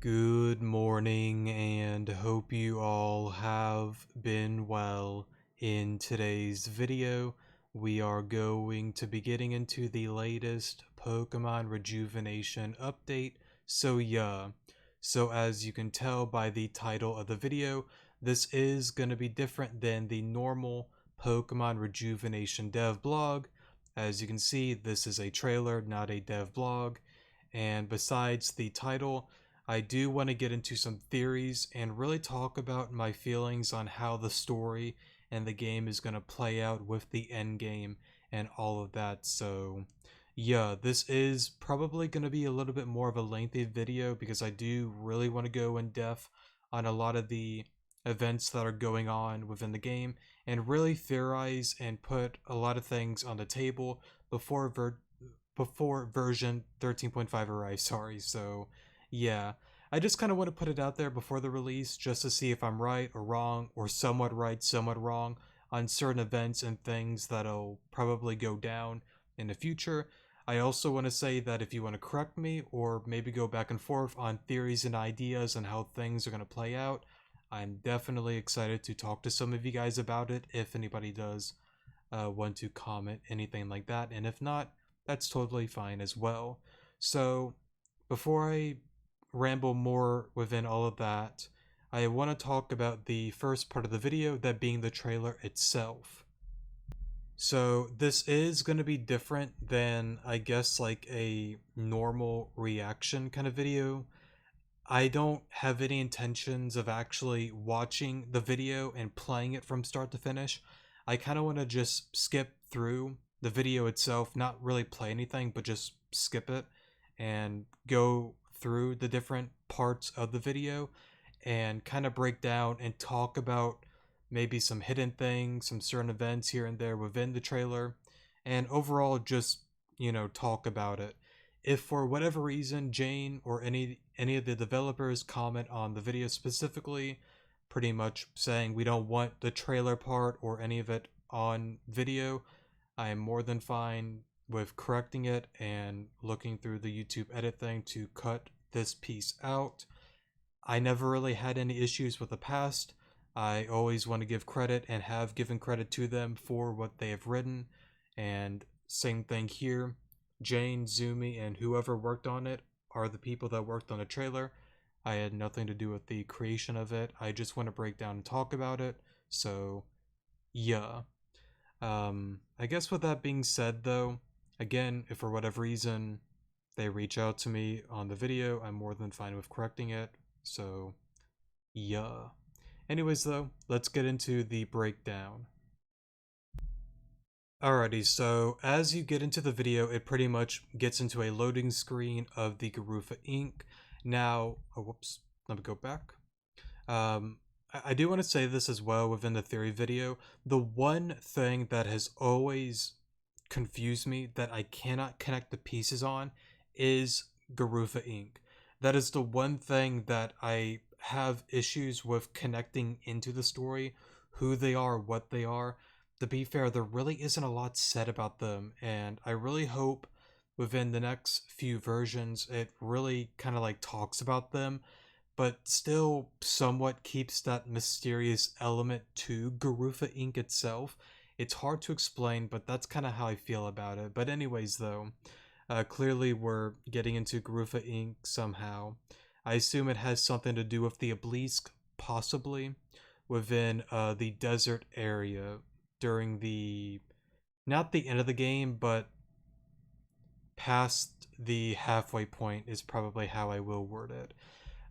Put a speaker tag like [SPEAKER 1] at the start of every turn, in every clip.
[SPEAKER 1] Good morning, and hope you all have been well. In today's video, we are going to be getting into the latest Pokemon Rejuvenation update. So as you can tell by the title of the video, this is going to be different than the normal Pokemon Rejuvenation dev blog. As you can see, this is a trailer, not a dev blog. And besides the title, I do want to get into some theories and really talk about my feelings on how the story and the game is going to play out with the end game and all of that. So, yeah, this is probably going to be a little bit more of a lengthy video because I do really want to go in depth on a lot of the events that are going on within the game and really theorize and put a lot of things on the table before version 13.5 arrives. So yeah, I just kind of want to put it out there before the release just to see if I'm right or wrong, or somewhat right, somewhat wrong on certain events and things that'll probably go down in the future. I also want to say that if you want to correct me or maybe go back and forth on theories and ideas and how things are going to play out, I'm definitely excited to talk to some of you guys about it if anybody does want to comment anything like that. And if not, that's totally fine as well. So, before I ramble more within all of that, I want to talk about the first part of the video, that being the trailer itself. So, this is going to be different than, I guess, like a normal reaction kind of video. I don't have any intentions of actually watching the video and playing it from start to finish. I kind of want to just skip through the video itself, not really play anything, but just skip it and go through the different parts of the video and kind of break down and talk about maybe some hidden things, some certain events here and there within the trailer, and overall just, talk about it. If for whatever reason Jane or any of the developers comment on the video specifically, pretty much saying we don't want the trailer part or any of it on video, I am more than fine with correcting it and looking through the YouTube edit thing to cut this piece out. I never really had any issues with the past. I always want to give credit and have given credit to them for what they have written. And same thing here. Jane, Zumi, and whoever worked on it are the people that worked on the trailer. I had nothing to do with the creation of it. I just want to break down and talk about it. So, yeah. I guess with that being said, though, again, if for whatever reason they reach out to me on the video, I'm more than fine with correcting it. So, yeah. Anyways, though, let's get into the breakdown. Alrighty, so as you get into the video, it pretty much gets into a loading screen of the Garua Inc. Now, whoops, let me go back. I do want to say this as well within the theory video. The one thing that has always confused me that I cannot connect the pieces on is Garua Inc. That is the one thing that I have issues with connecting into the story, who they are, what they are. To be fair, there really isn't a lot said about them, and I really hope within the next few versions it really kind of like talks about them, but still somewhat keeps that mysterious element to Garua Inc. itself. It's hard to explain, but that's kind of how I feel about it. But anyways, though, clearly we're getting into Garua Inc. somehow. I assume it has something to do with the obelisk, possibly, within the desert area during the, not the end of the game, but past the halfway point is probably how I will word it.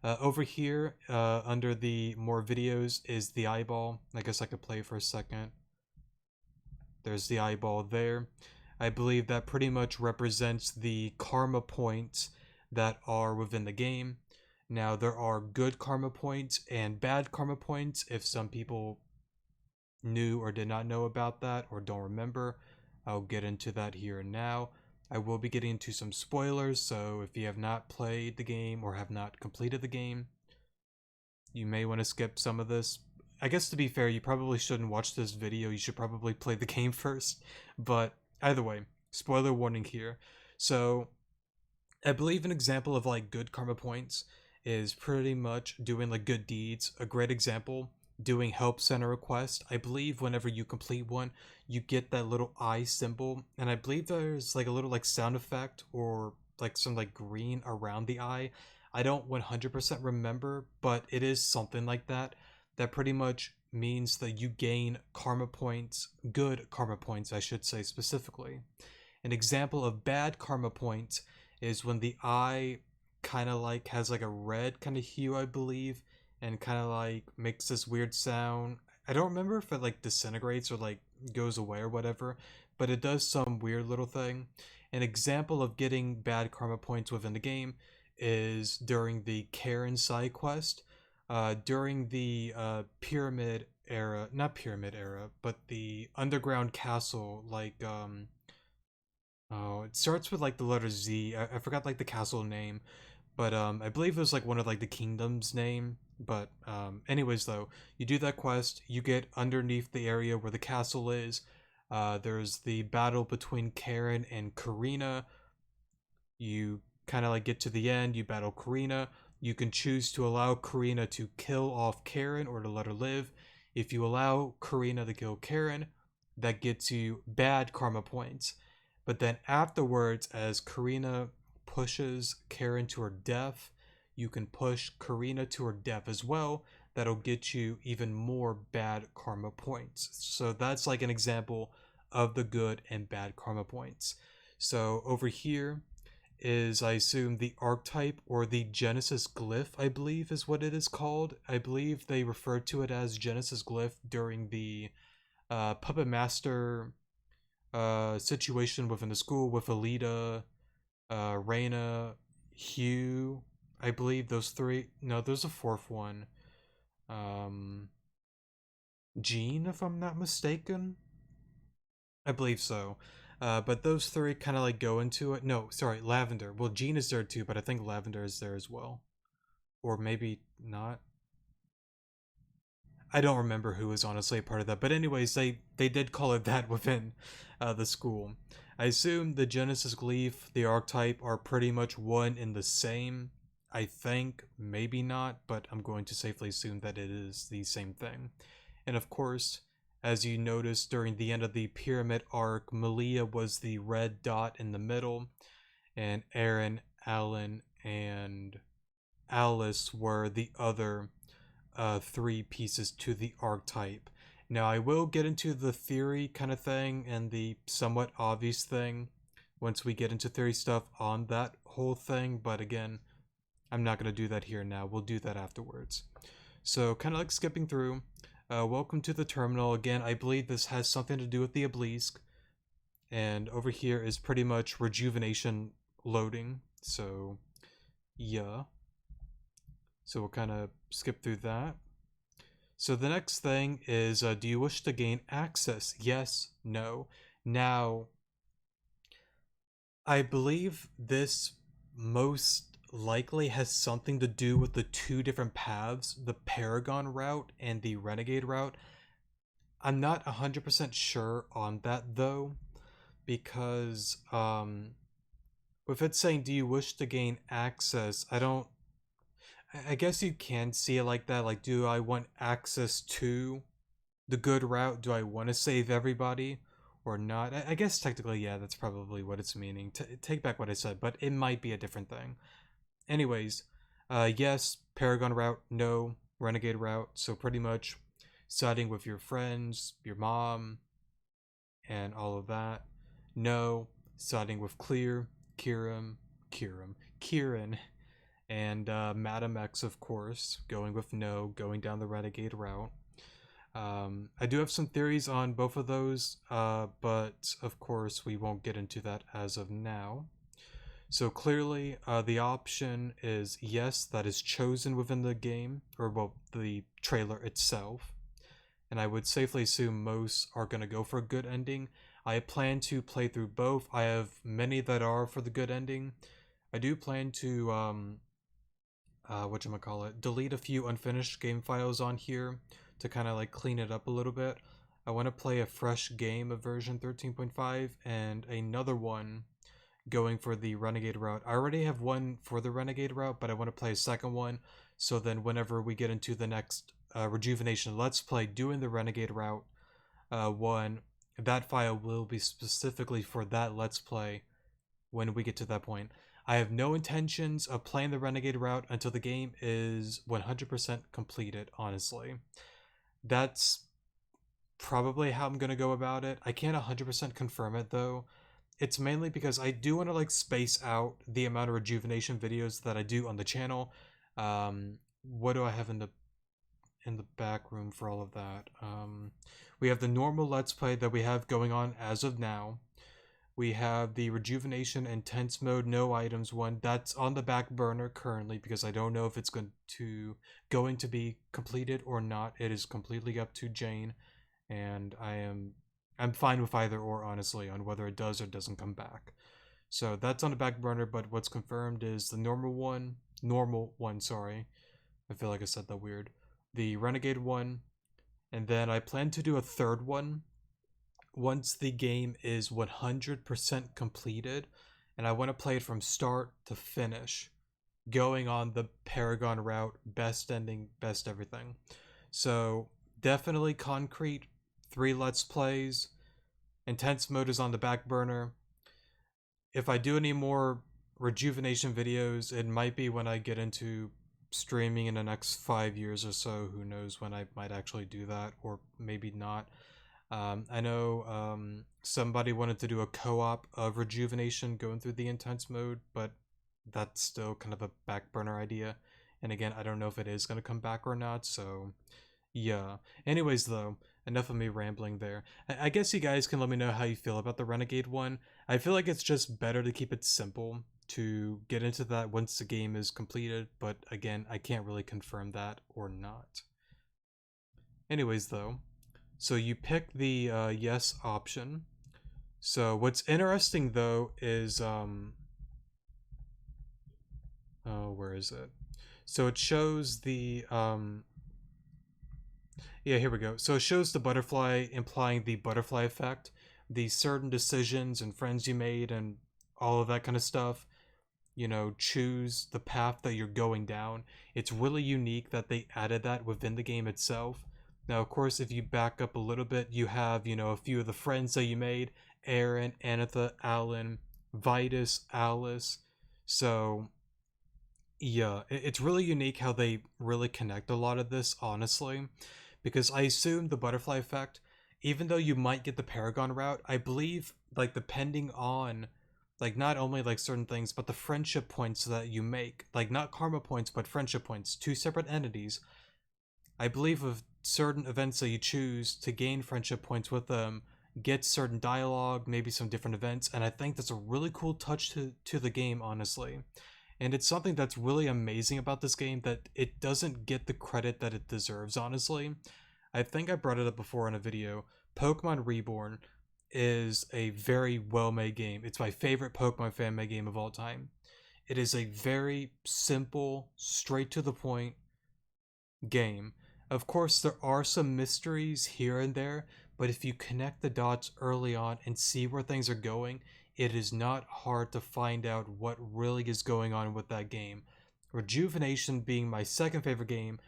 [SPEAKER 1] Over here, under the more videos, is the eyeball. I guess I could play for a second. There's the eyeball there. I believe that pretty much represents the karma points that are within the game. Now, there are good karma points and bad karma points. If some people knew or did not know about that or don't remember, I'll get into that here and now. I will be getting into some spoilers, so if you have not played the game or have not completed the game, you may want to skip some of this. I guess to be fair, you probably shouldn't watch this video. You should probably play the game first. But either way, spoiler warning here. So I believe an example of like good karma points is pretty much doing like good deeds. A great example, doing help center request. I believe whenever you complete one, you get that little eye symbol, and I believe there's like a little like sound effect or like some like green around the eye. I don't 100% remember, but it is something like that. That pretty much means that you gain karma points, good karma points, I should say specifically. An example of bad karma points is when the eye kind of like has like a red kind of hue, I believe, and kind of like makes this weird sound. I don't remember if it like disintegrates or like goes away or whatever, but it does some weird little thing. An example of getting bad karma points within the game is during the Karen side quest. During the pyramid era, not pyramid era, but the underground castle, like oh, it starts with like the letter Z. I forgot like the castle name, but I believe it was like one of like the kingdom's name. But anyways, though, you do that quest, you get underneath the area where the castle is. There's the battle between Karen and Karina. You kind of like get to the end, you battle Karina. You can choose to allow Karina to kill off Karen or to let her live. If you allow Karina to kill Karen, that gets you bad karma points. But then afterwards, as Karina pushes Karen to her death, you can push Karina to her death as well. That'll get you even more bad karma points. So that's like an example of the good and bad karma points. So over here is, I assume, the archetype or the Genesis glyph, I believe is what it is called. I believe they referred to it as Genesis glyph during the Puppet Master situation within the school with Alita, Reina, Hugh. I believe those three. No, there's a fourth one. Um, Jean, if I'm not mistaken. I believe so. But those three kind of like go into it. No, sorry, Lavender. Well, Jean is there too, but I think Lavender is there as well. Or maybe not. I don't remember who was honestly a part of that. But anyways, they did call it that within the school. I assume the Genesis Glyph, the archetype, are pretty much one in the same. I think, maybe not, but I'm going to safely assume that it is the same thing. And of course, as you noticed during the end of the pyramid arc, Malia was the red dot in the middle, and Aaron, Alan, and Alice were the other three pieces to the archetype. Now, I will get into the theory kind of thing and the somewhat obvious thing once we get into theory stuff on that whole thing, but again, I'm not going to do that here now. We'll do that afterwards. So, kind of like skipping through. Welcome to the terminal. Again, I believe this has something to do with the obelisk. And over here is pretty much rejuvenation loading. So, yeah. So we'll kind of skip through that. So the next thing is, do you wish to gain access? Yes, no. Now, I believe this most likely has something to do with the two different paths, the Paragon route and the Renegade route. I'm not 100% sure on that though, because with it saying, do you wish to gain access, I guess you can see it like that. Like, do I want access to the good route? Do I want to save everybody or not? I guess technically, yeah, that's probably what it's meaning. Take back what I said, but it might be a different thing. Anyways, yes, Paragon route, no, Renegade route. So pretty much siding with your friends, your mom, and all of that. No, siding with Kieran, and Madam X, of course, going with no, going down the Renegade route. I do have some theories on both of those, but of course we won't get into that as of now. So clearly, the option is yes, that is chosen within the game, or well, the trailer itself. And I would safely assume most are going to go for a good ending. I plan to play through both. I have many that are for the good ending. I do plan to delete a few unfinished game files on here to kind of like clean it up a little bit. I want to play a fresh game of version 13.5 and another one going for the Renegade route. I already have one for the Renegade route, but I want to play a second one. So then whenever we get into the next Rejuvenation Let's Play doing the Renegade route one, that file will be specifically for that Let's Play when we get to that point. I have no intentions of playing the Renegade route until the game is 100% completed, honestly. That's probably how I'm going to go about it. I can't 100% confirm it though. It's mainly because I do want to like space out the amount of rejuvenation videos that I do on the channel. What do I have in the back room for all of that? We have the normal Let's Play that we have going on as of now. We have the Rejuvenation Intense Mode No Items one. That's on the back burner currently because I don't know if it's going to be completed or not. It is completely up to Jane, and I'm fine with either or, honestly, on whether it does or doesn't come back. So that's on the back burner, but what's confirmed is the normal one, sorry. I feel like I said that weird. The Renegade one, and then I plan to do a third one once the game is 100% completed, and I want to play it from start to finish, going on the Paragon route, best ending, best everything. So definitely concrete, 3 Let's Plays. Intense mode is on the back burner. If I do any more rejuvenation videos, it might be when I get into streaming in the next 5 years or so. Who knows when I might actually do that, or maybe not. I know somebody wanted to do a co-op of rejuvenation going through the intense mode, but that's still kind of a back burner idea. And again, I don't know if it is going to come back or not, so yeah. Anyways, though, enough of me rambling there. I guess you guys can let me know how you feel about the Renegade one. I feel like it's just better to keep it simple, to get into that once the game is completed, but again, I can't really confirm that or not. Anyways, though, so you pick the yes option. So what's interesting though is oh, where is it? So it shows the yeah, here we go. So it shows the butterfly, implying the butterfly effect, the certain decisions and friends you made and all of that kind of stuff. You know, choose the path that you're going down. It's really unique that they added that within the game itself. Now, of course, if you back up a little bit, you have, you know, a few of the friends that you made: Aaron, Anitha, Alan, Vitus, Alice. So, yeah, it's really unique how they really connect a lot of this, honestly. Because I assume the butterfly effect, even though you might get the Paragon route, I believe, like, depending on, like, not only, like, certain things, but the friendship points that you make, like, not karma points, but friendship points, 2 separate entities. I believe with certain events that you choose to gain friendship points with them, get certain dialogue, maybe some different events, and I think that's a really cool touch to the game, honestly. And it's something that's really amazing about this game, that it doesn't get the credit that it deserves, honestly. I think I brought it up before in a video. Pokemon Reborn is a very well-made game. It's my favorite Pokemon fan-made game of all time. It is a very simple, straight-to-the-point game. Of course, there are some mysteries here and there, but if you connect the dots early on and see where things are going, it is not hard to find out what really is going on with that game. Rejuvenation, being my second favorite game,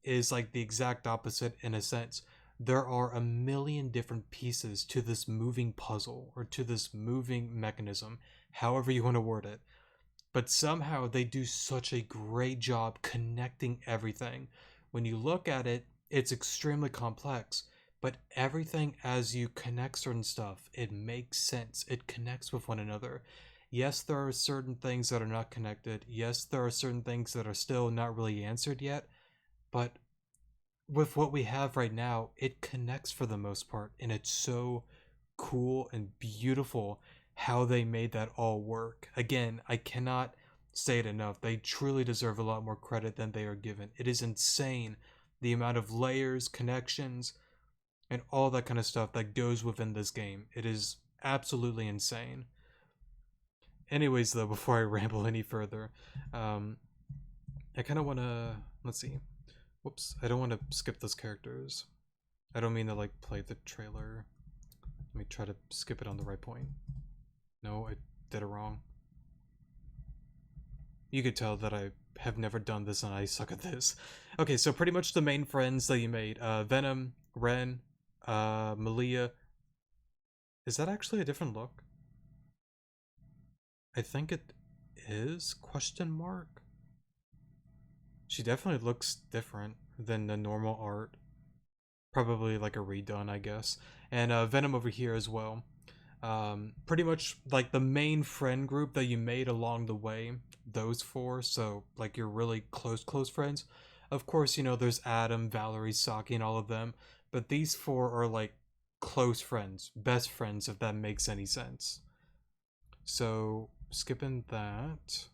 [SPEAKER 1] is like the exact opposite in a sense. There are a million different pieces to this moving puzzle, or to this moving mechanism, however you want to word it. But somehow they do such a great job connecting everything. When you look at it, it's extremely complex, but everything, as you connect certain stuff, it makes sense. It connects with one another. Yes, there are certain things that are not connected. Yes, there are certain things that are still not really answered yet, but with what we have right now, it connects for the most part, and it's so cool and beautiful how they made that all work. Again, I cannot say it enough. They truly deserve a lot more credit than they are given. It is insane the amount of layers, connections, and all that kind of stuff that goes within this game. It is absolutely insane. Anyways, though, before I ramble any further, I kind of want to, let's see. Whoops, I don't want to skip those characters. I don't mean to like play the trailer. Let me try to skip it on the right point. No, did it wrong. You could tell that I have never done this and I suck at this. Okay, so pretty much the main friends that you made. Venom, Ren, Malia. Is that actually a different look? I think it is, question mark? She definitely looks different than the normal art. Probably like a redone, I guess. And Venom over here as well. Pretty much like the main friend group that you made along the way, those four, so like you're really close friends. Of course, you know, there's Adam, Valerie, Saki, and all of them, but these four are like close friends, best friends, if that makes any sense. So skipping that,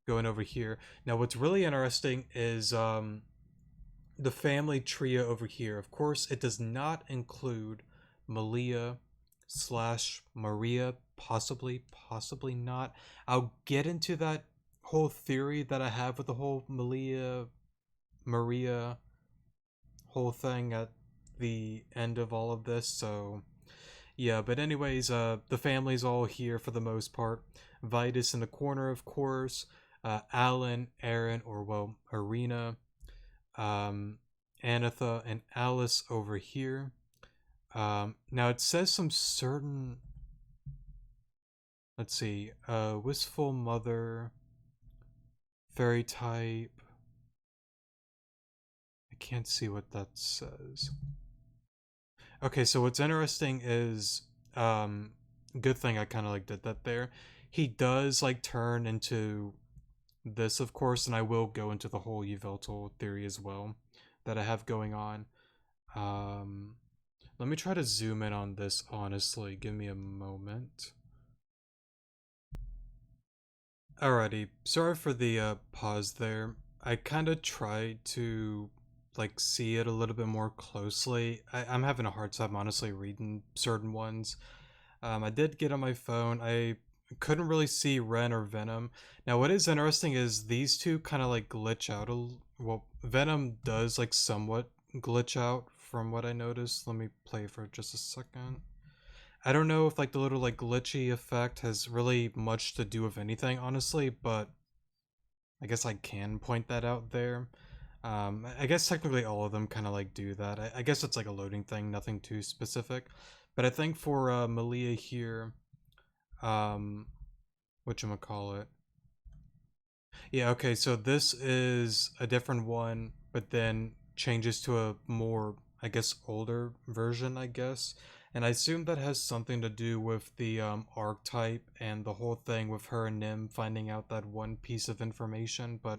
[SPEAKER 1] going over here. Now what's really interesting is the family trio over here. Of course, it does not include Malia slash Maria, possibly not. I'll get into that whole theory that I have with the whole Maria whole thing at the end of all of this. So yeah, but anyways, the family's all here for the most part. Vitus in the corner, of course. Alan, Aaron, or well, Arena, um, Anatha, and Alice over here. Now it says some certain. Let's see. Wistful Mother, Fairy type. I can't see what that says. Okay, so what's interesting is, good thing I kind of like did that there. He does like turn into this, of course, and I will go into the whole Yveltal theory as well that I have going on. Um, Let me try to zoom in on this, honestly. Give me a moment. Alrighty, sorry for the pause there. I kind of tried to like see it a little bit more closely. I'm having a hard time honestly reading certain ones. I did get on my phone. I couldn't really see Ren or Venom. Now, what is interesting is these two kind of like glitch out well, Venom does like somewhat glitch out from what I noticed. Let me play for just a second. I don't know if like the little like glitchy effect has really much to do with anything, honestly, but I guess I can point that out there. I guess technically all of them kind of like do that. I guess it's like a loading thing, nothing too specific. But I think for Malia here, um, whatchamacallit. Yeah, okay, so this is a different one, but then changes to a more, I guess, older version, I guess. And I assume that has something to do with the archetype and the whole thing with her and Nim finding out that one piece of information, but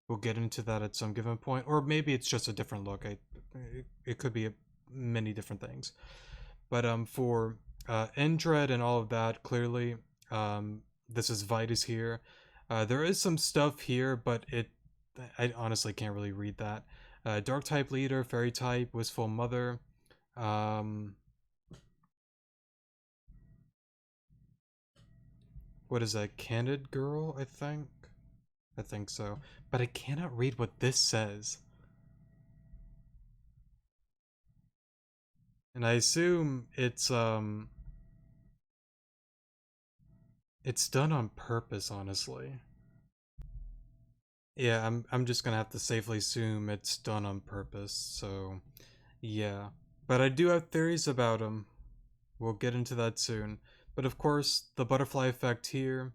[SPEAKER 1] we'll get into that at some given point. Or maybe it's just a different look. It could be many different things. But for Endred and all of that, clearly, this is Vitus here. There is some stuff here, but I honestly can't really read that. Dark type leader, fairy type, wistful mother. What is that? Candid girl, I think. I think so. But I cannot read what this says. And I assume it's done on purpose, honestly. Yeah, I'm just gonna have to safely assume it's done on purpose, so yeah. But I do have theories about him. We'll get into that soon. But of course, the butterfly effect here,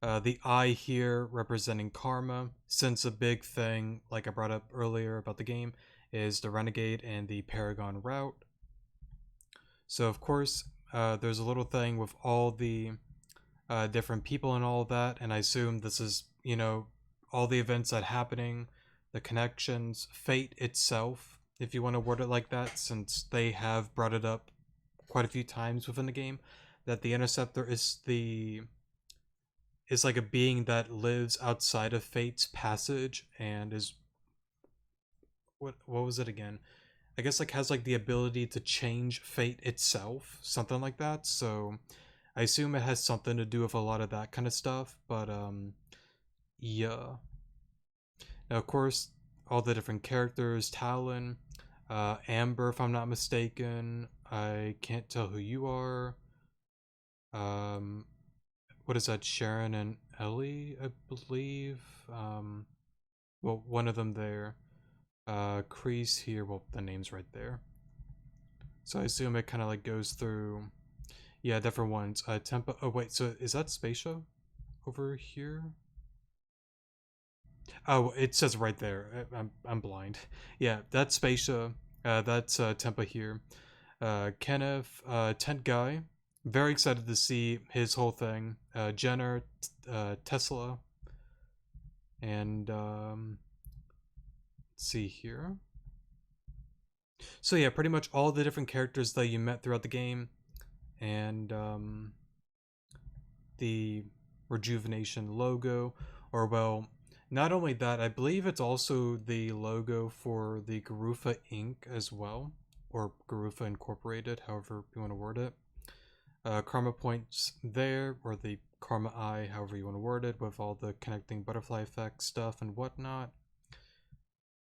[SPEAKER 1] the eye here representing karma, since a big thing, like I brought up earlier about the game, is the renegade and the paragon route. So of course, there's a little thing with all the different people and all of that, and I assume this is, you know, all the events that happening, the connections, fate itself, if you want to word it like that, since they have brought it up quite a few times within the game, that the Interceptor is like a being that lives outside of fate's passage and is what was it again? I guess like has like the ability to change fate itself, something like that. So I assume it has something to do with a lot of that kind of stuff, but yeah. Now, of course, all the different characters, Talon, Amber, if I'm not mistaken. I can't tell who you are. Um, what is that? Sharon and Ellie, I believe. Well, one of them there. Crease here. Well, the name's right there. So I assume it kind of like goes through. Yeah, different ones. Tempa. Oh wait, so is that Spacia over here? Oh, it says right there. I'm blind. Yeah, that's Spacia. That's Tempa here. Kenneth, Tent Guy. Very excited to see his whole thing. Jenner, Tesla, and let's see here. So yeah, pretty much all the different characters that you met throughout the game, and the Rejuvenation logo, or well, not only that, I believe it's also the logo for the Garua Inc. as well, or Garua Incorporated, however you want to word it. Karma points there, or the Karma Eye, however you want to word it, with all the connecting butterfly effect stuff and whatnot.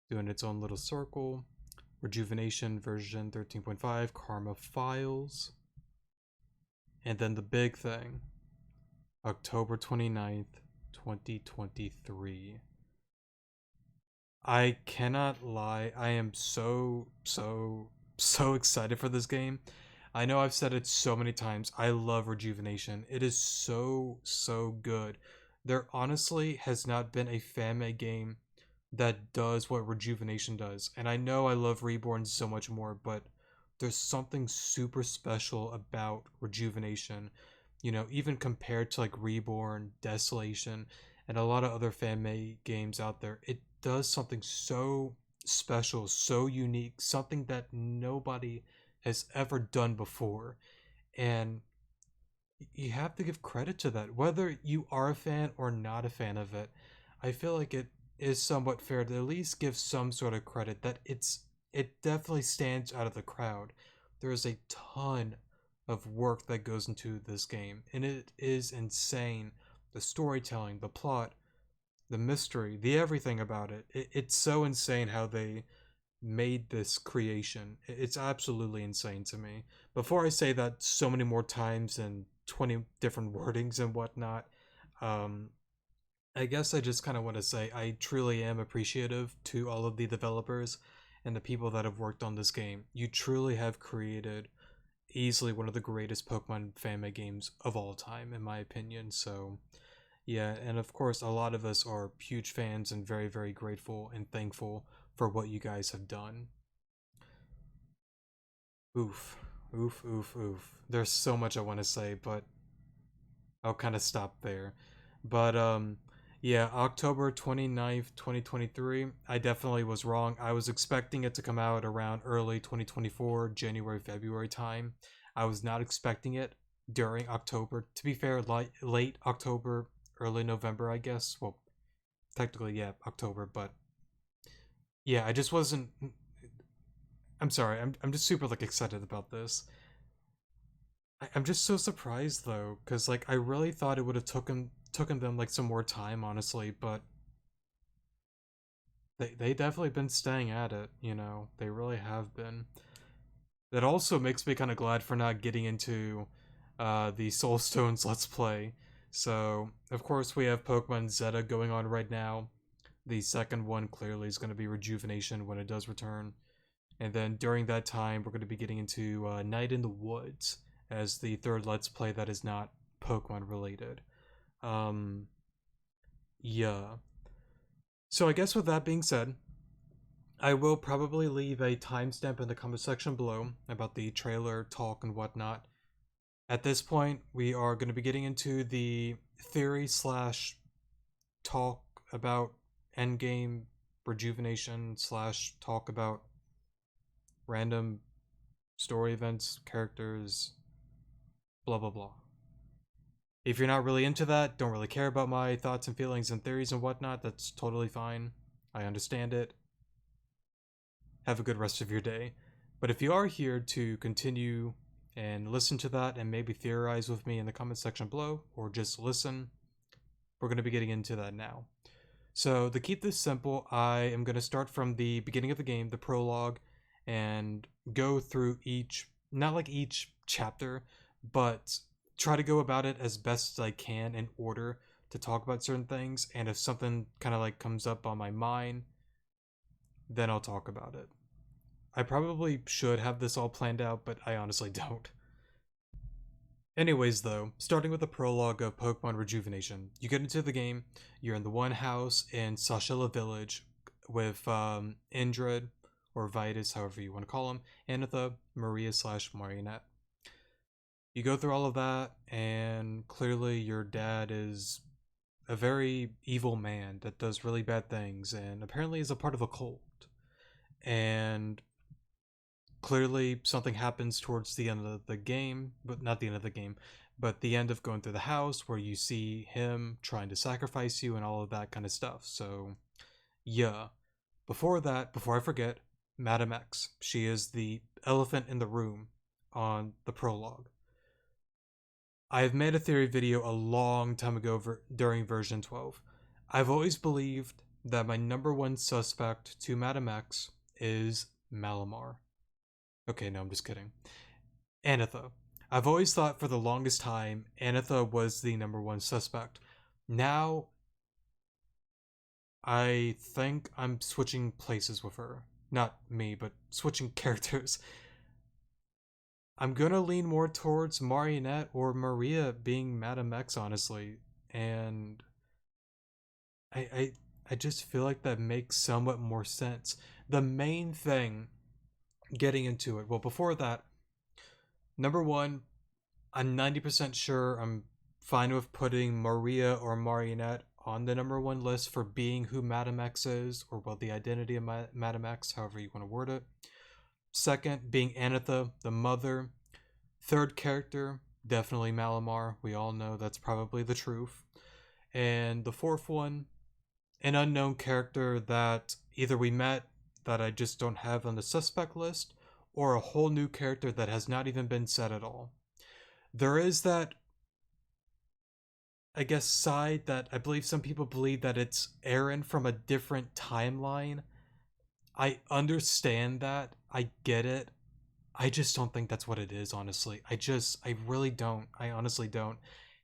[SPEAKER 1] Doing its own little circle. Rejuvenation version 13.5, Karma Files. And then the big thing, October 29th, 2023. I cannot lie, I am so excited for this game. I know I've said it so many times. I love Rejuvenation. It is so good. There honestly has not been a fan-made game that does what Rejuvenation does. And I know I love Reborn so much more, but there's something super special about Rejuvenation. You know, even compared to like Reborn, Desolation, and a lot of other fan-made games out there, it does something so special, so unique, something that nobody has ever done before. And you have to give credit to that. Whether you are a fan or not a fan of it, I feel like it is somewhat fair to at least give some sort of credit that it definitely stands out of the crowd. There is a ton of work that goes into this game, and it is insane. The storytelling, the plot, the mystery, the everything about it's so insane how they made this creation. It's absolutely insane to me. Before I say that so many more times and 20 different wordings and whatnot, um, I guess I just kind of want to say I truly am appreciative to all of the developers and the people that have worked on this game. You truly have created easily one of the greatest Pokemon fan-made games of all time, in my opinion. So, yeah, and of course, a lot of us are huge fans and very grateful and thankful for what you guys have done. Oof, oof. There's so much I want to say, but I'll kind of stop there. But yeah, October 29th, 2023. I definitely was wrong. I was expecting it to come out around early 2024, January, February time. I was not expecting it during October. To be fair, late October, early November, I guess. Well, technically, yeah, October, but yeah, I just wasn't. I'm sorry. I'm just super like excited about this. I'm just so surprised though, because like I really thought it would have taken them like some more time, honestly, but they definitely been staying at it. You know, they really have been. That also makes me kind of glad for not getting into the Soulstones Let's Play. So of course we have Pokemon Zeta going on right now. The second one clearly is going to be Rejuvenation when it does return. And then during that time, we're going to be getting into Night in the Woods as the third Let's Play that is not Pokemon related. Um, yeah. So I guess with that being said, I will probably leave a timestamp in the comment section below about the trailer, talk, and whatnot. At this point, we are going to be getting into the theory slash talk about endgame rejuvenation slash talk about random story events, characters, blah blah blah. If you're not really into that, don't really care about my thoughts and feelings and theories and whatnot, that's totally fine. I understand it. Have a good rest of your day. But if you are here to continue and listen to that and maybe theorize with me in the comment section below, or just listen, we're going to be getting into that now. So to keep this simple, I am going to start from the beginning of the game, the prologue, and go through each, not like each chapter, but try to go about it as best as I can in order to talk about certain things, and if something kind of like comes up on my mind, then I'll talk about it. I probably should have this all planned out, but I honestly don't. Anyways, though, starting with the prologue of Pokemon Rejuvenation, you get into the game, you're in the one house in Sashila Village with Indrid, or Vitus, however you want to call him, Anitha, Maria slash Marionette. You go through all of that, and clearly your dad is a very evil man that does really bad things, and apparently is a part of a cult. And clearly something happens towards the end of the game, but not the end of the game, but the end of going through the house where you see him trying to sacrifice you and all of that kind of stuff. So, yeah. Before that, before I forget, Madam X. She is the elephant in the room on the prologue. I have made a theory video a long time ago during version 12. I've always believed that my number one suspect to Madam X is Malamar. Okay, no, I'm just kidding. Anitha. I've always thought for the longest time Anitha was the number one suspect. Now, I think I'm switching places with her. Not me, but switching characters. I'm gonna lean more towards Marionette or Maria being Madam X, honestly. And I, I, I just feel like that makes somewhat more sense. The main thing, getting into it, well, before that, number one, I'm 90% sure I'm fine with putting Maria or Marionette on the number one list for being who Madam X is, or well, the identity of Madam X, however you want to word it. Second, being Anitha, the mother. Third character, definitely Malamar. We all know that's probably the truth. And the fourth one, an unknown character that either we met that I just don't have on the suspect list, or a whole new character that has not even been said at all. There is that, I guess, side that I believe some people believe that it's Aaron from a different timeline. I understand that. I get it. I just don't think that's what it is, honestly. I really don't. I honestly don't.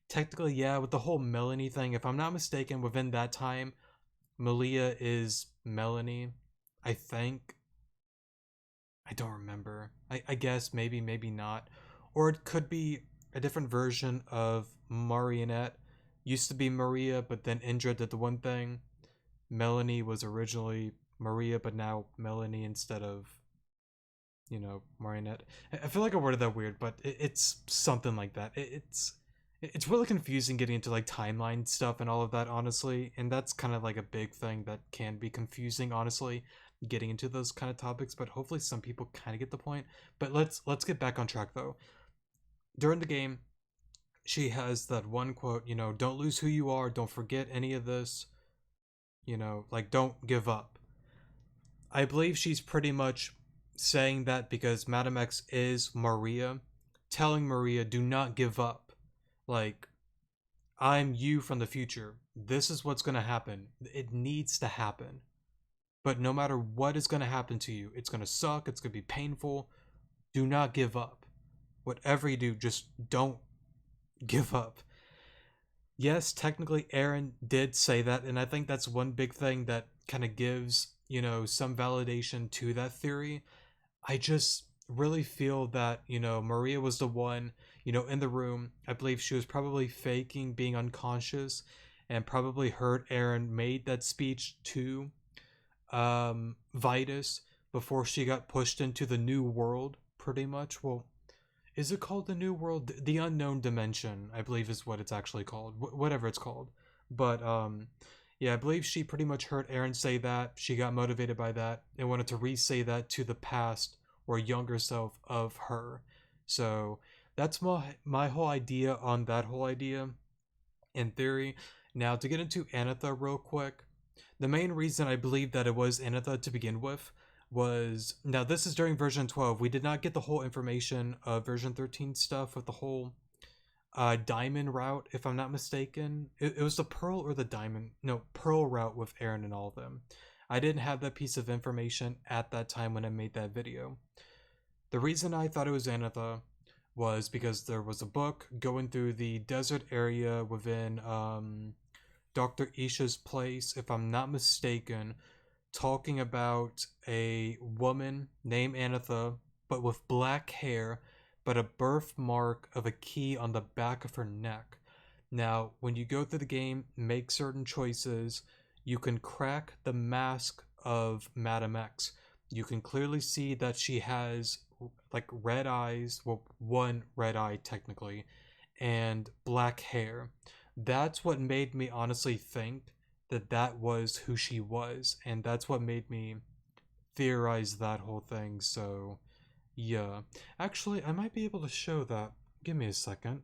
[SPEAKER 1] Technically, yeah, with the whole Melanie thing, if I'm not mistaken, within that time, Malia is Melanie, I think. I don't remember. I guess maybe, maybe not. Or it could be a different version of Marionette. Used to be Maria, but then Indra did the one thing. Melanie was originally Maria, but now Melanie instead of, Marionette. I feel like I worded that weird, but it's something like that. It's really confusing getting into like timeline stuff and all of that, honestly, and that's kind of like a big thing that can be confusing, honestly, getting into those kind of topics. But hopefully, some people kind of get the point. But let's get back on track though. During the game, she has that one quote, don't lose who you are, don't forget any of this, like don't give up. I believe she's pretty much saying that because Madam X is Maria, telling Maria, do not give up. Like, I'm you from the future. This is what's going to happen. It needs to happen. But no matter what is going to happen to you, it's going to suck. It's going to be painful. Do not give up. Whatever you do, just don't give up. Yes, technically Aaron did say that, and I think that's one big thing that kind of gives, some validation to that theory. I just really feel that, Maria was the one, in the room. I believe she was probably faking being unconscious and probably heard Aaron made that speech to Vitus before she got pushed into the new world, pretty much. Well, is it called the new world? The unknown dimension, I believe, is what it's actually called. Whatever it's called. But yeah, I believe she pretty much heard Aaron say that. She got motivated by that and wanted to re-say that to the past or younger self of her. So that's my whole idea on that whole idea in theory. Now, to get into Anitha real quick, the main reason I believe that it was Anitha to begin with was, now this is during version 12. We did not get the whole information of version 13 stuff with the whole diamond route, if I'm not mistaken. It was the pearl or the diamond, no, pearl route with Aaron and all of them. I didn't have that piece of information at that time when I made that video. The reason I thought it was Anitha was because there was a book going through the desert area within Dr. Isha's place, if I'm not mistaken, talking about a woman named Anitha, but with black hair, but a birthmark of a key on the back of her neck. Now, when you go through the game, make certain choices, you can crack the mask of Madam X. You can clearly see that she has like red eyes, well, one red eye technically, and black hair. That's what made me honestly think that that was who she was, and that's what made me theorize that whole thing. So, yeah. Actually, I might be able to show that. Give me a second.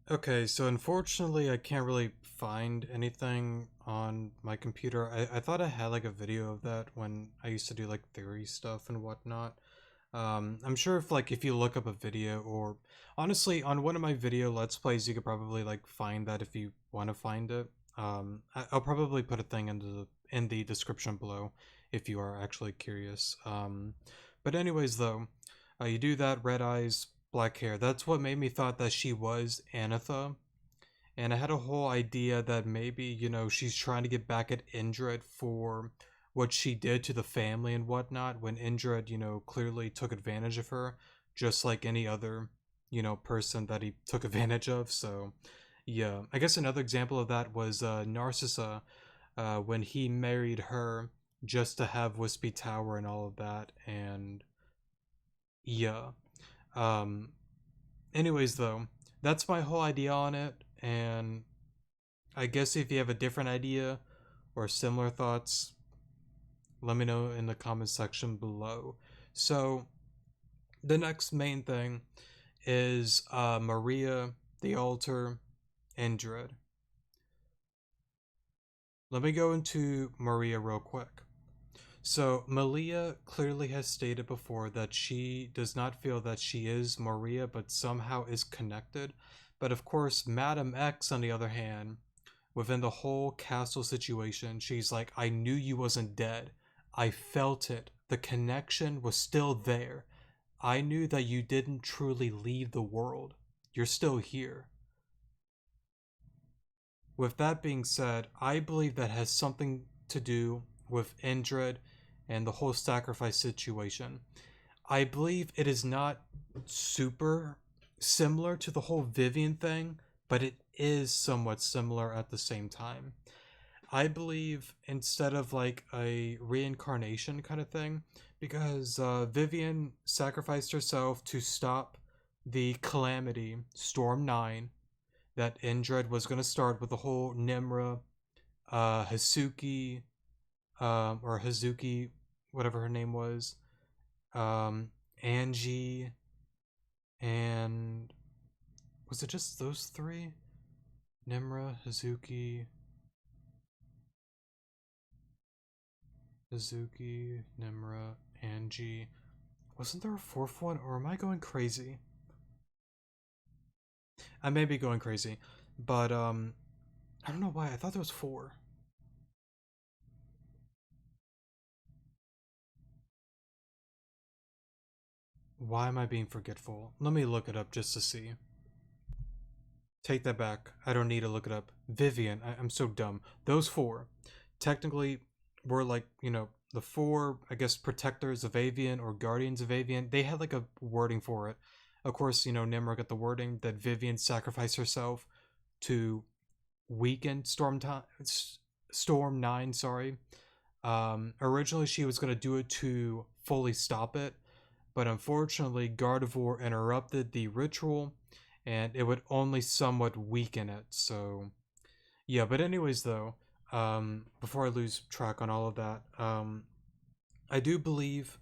[SPEAKER 1] Okay, so unfortunately, I can't really find anything on my computer. I thought I had like a video of that when I used to do like theory stuff and whatnot. I'm sure if you look up a video, or honestly on one of my video let's plays, you could probably like find that if you want to find it. I'll probably put a thing in the description below if you are actually curious. But anyways though, you do that, red eyes, black hair. That's what made me thought that she was Anitha. And I had a whole idea that maybe, she's trying to get back at Indrid for what she did to the family and whatnot when Indrid, clearly took advantage of her, just like any other, person that he took advantage of. So, yeah. I guess another example of that was Narcissa, when he married her just to have Wispy Tower and all of that. And, yeah. Um, anyways, though, that's my whole idea on it. And I guess if you have a different idea or similar thoughts, let me know in the comment section below. So, the next main thing is Maria, the altar, Indrid. Let me go into Maria real quick. So, Malia clearly has stated before that she does not feel that she is Maria, but somehow is connected. But of course, Madam X, on the other hand, within the whole castle situation, she's like, I knew you wasn't dead. I felt it. The connection was still there. I knew that you didn't truly leave the world. You're still here. With that being said, I believe that has something to do with Indrid and the whole sacrifice situation. I believe it is not super similar to the whole Vivian thing, but it is somewhat similar at the same time. I believe instead of like a reincarnation kind of thing, because Vivian sacrificed herself to stop the calamity, Storm 9, that Indrid was going to start with the whole Nimra, Hasuki, or Hazuki, whatever her name was, Angie, and was it just those three? Nimra, Hazuki, Nimra, Angie. Wasn't there a fourth one, or am I going crazy? I may be going crazy, but I don't know why. I thought there was four. Why am I being forgetful? Let me look it up just to see. Take that back. I don't need to look it up. Vivian, I'm so dumb. Those four technically were like, the four, I guess, protectors of Avian or guardians of Avian. They had like a wording for it. Of course, Nimrod got the wording that Vivian sacrificed herself to weaken Storm 9, sorry. Originally, she was going to do it to fully stop it, but unfortunately, Gardevoir interrupted the ritual, and it would only somewhat weaken it. So, yeah. But anyways, though, before I lose track on all of that, I do believe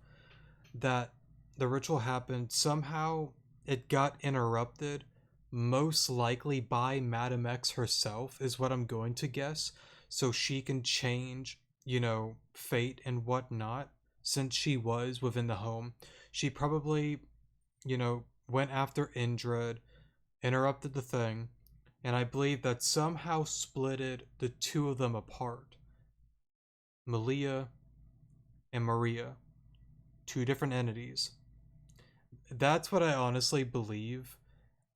[SPEAKER 1] that the ritual happened somehow. It got interrupted, most likely by Madame X herself, is what I'm going to guess, so she can change, fate and whatnot. Since she was within the home, she probably, went after Indrid, interrupted the thing, and I believe that somehow splitted the two of them apart. Malia and Maria, two different entities. That's what I honestly believe.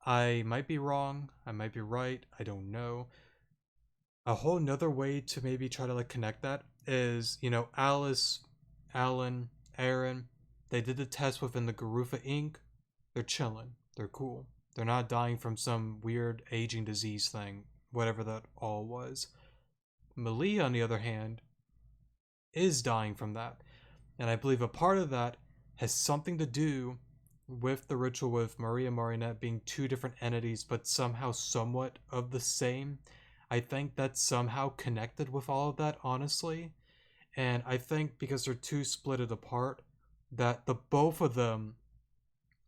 [SPEAKER 1] I might be wrong, I might be right, I don't know. A whole nother way to maybe try to like connect that is, Alice, Alan, Aaron, they did the test within the Garua Inc. They're chilling. They're cool. They're not dying from some weird aging disease thing, whatever that all was. Malia, on the other hand, is dying from that. And I believe a part of that has something to do with the ritual with Maria and Marionette being two different entities, but somehow somewhat of the same. I think that's somehow connected with all of that, honestly. And I think because they're too splitted apart, that the both of them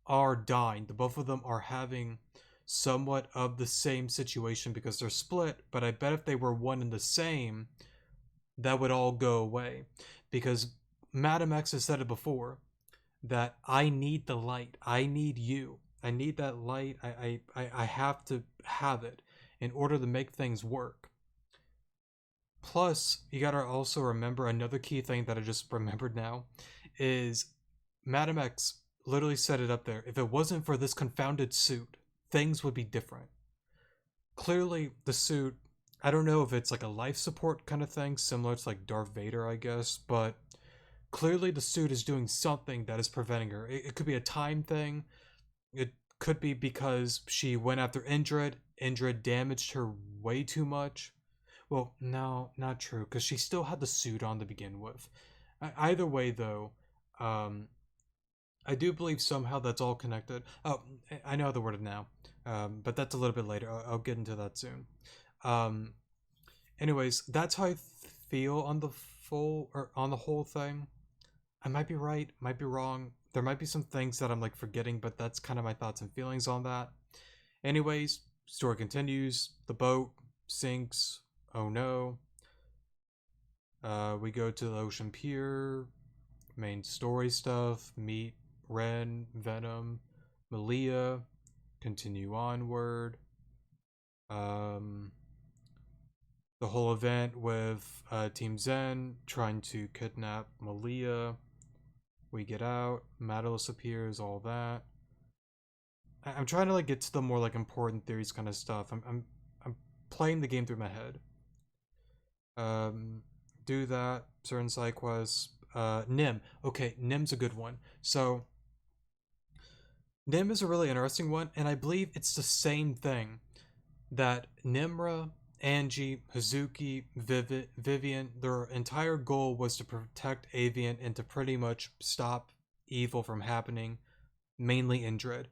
[SPEAKER 1] are dying. The both of them are having somewhat of the same situation because they're split. But I bet if they were one and the same, that would all go away. Because Madam X has said it before that I need the light. I need you. I need that light. I have to have it in order to make things work. Plus, you gotta also remember another key thing that I just remembered now is Madam X literally set it up there. If it wasn't for this confounded suit, things would be different. Clearly, the suit, I don't know if it's like a life support kind of thing, similar to like Darth Vader, I guess, but clearly the suit is doing something that is preventing her. It could be a time thing. It could be because she went after Indrid. Indrid damaged her way too much. Well, no, not true, because she still had the suit on to begin with. Either way, though, um, I do believe somehow that's all connected. Oh, I know the word now, but that's a little bit later. I'll get into that soon. Um, anyways, that's how I feel on the full or on the whole thing. I might be right, might be wrong. There might be some things that I'm like forgetting, but that's kind of my thoughts and feelings on that. Anyways, story continues. The boat sinks. Oh no. We go to the ocean pier. Main story stuff. Meet Ren, Venom, Malia. Continue onward. Um, the whole event with Team Zen trying to kidnap Malia. We get out. Matalus appears. All that. I'm trying to like get to the more like important theories kind of stuff. I'm playing the game through my head. Um, do that. Certain side quests. Nim. Okay, Nim's a good one. So Nim is a really interesting one, and I believe it's the same thing that Nimra, Angie, Hazuki, Vivian, their entire goal was to protect Avian and to pretty much stop evil from happening, mainly Indrid.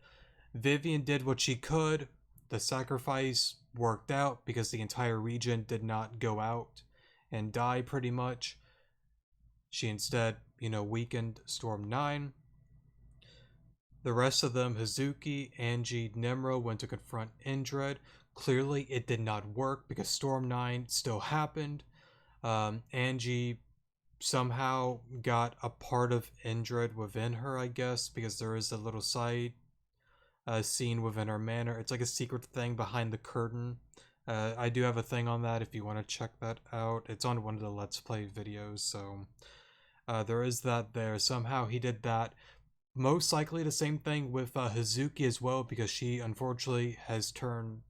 [SPEAKER 1] Vivian did what she could. The sacrifice worked out because the entire region did not go out and die pretty much. She instead, weakened Storm 9. The rest of them, Hazuki, Angie, Nimra, went to confront Indrid. Clearly, it did not work because Storm 9 still happened. Angie somehow got a part of Indrid within her, I guess, because there is a little side scene within her manor. It's like a secret thing behind the curtain. I do have a thing on that if you want to check that out. It's on one of the Let's Play videos, so there is that there. Somehow he did that. Most likely the same thing with Hazuki as well, because she unfortunately has turned,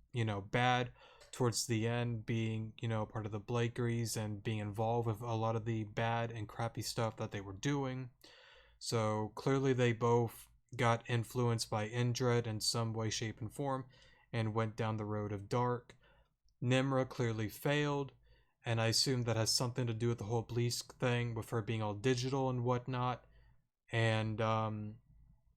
[SPEAKER 1] bad towards the end, being, part of the Blakeries and being involved with a lot of the bad and crappy stuff that they were doing. So clearly they both got influenced by Indrid in some way, shape, and form and went down the road of dark. Nimra clearly failed, and I assume that has something to do with the whole Bleak thing, with her being all digital and whatnot. And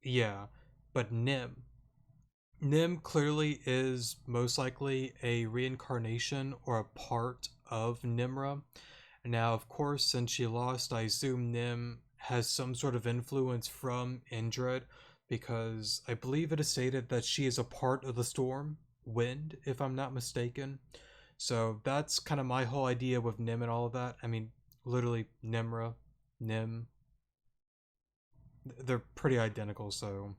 [SPEAKER 1] yeah, but Nim clearly is most likely a reincarnation or a part of Nimra. Now, of course, since she lost, I assume Nim has some sort of influence from Indrid, because I believe it is stated that she is a part of the storm wind, if I'm not mistaken. So that's kind of my whole idea with Nim and all of that. I mean, literally Nimra, Nim, they're pretty identical. So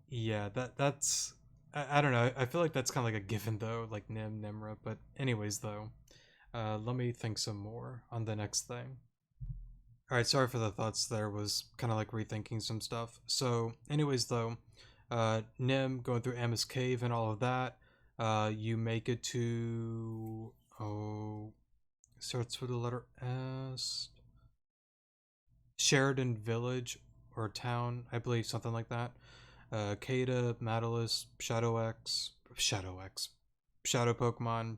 [SPEAKER 1] yeah, that's I don't know. I feel like that's kind of like a given though, like Nim, Nimra. But anyways, though, let me think some more on the next thing. All right, sorry for the thoughts there. Was kind of like rethinking some stuff. So, anyways, though, Nim going through Emma's cave and all of that. You make it to starts with the letter S. Sheridan Village or town, I believe, something like that. Kada, Matalis, Shadow X, Shadow Pokemon,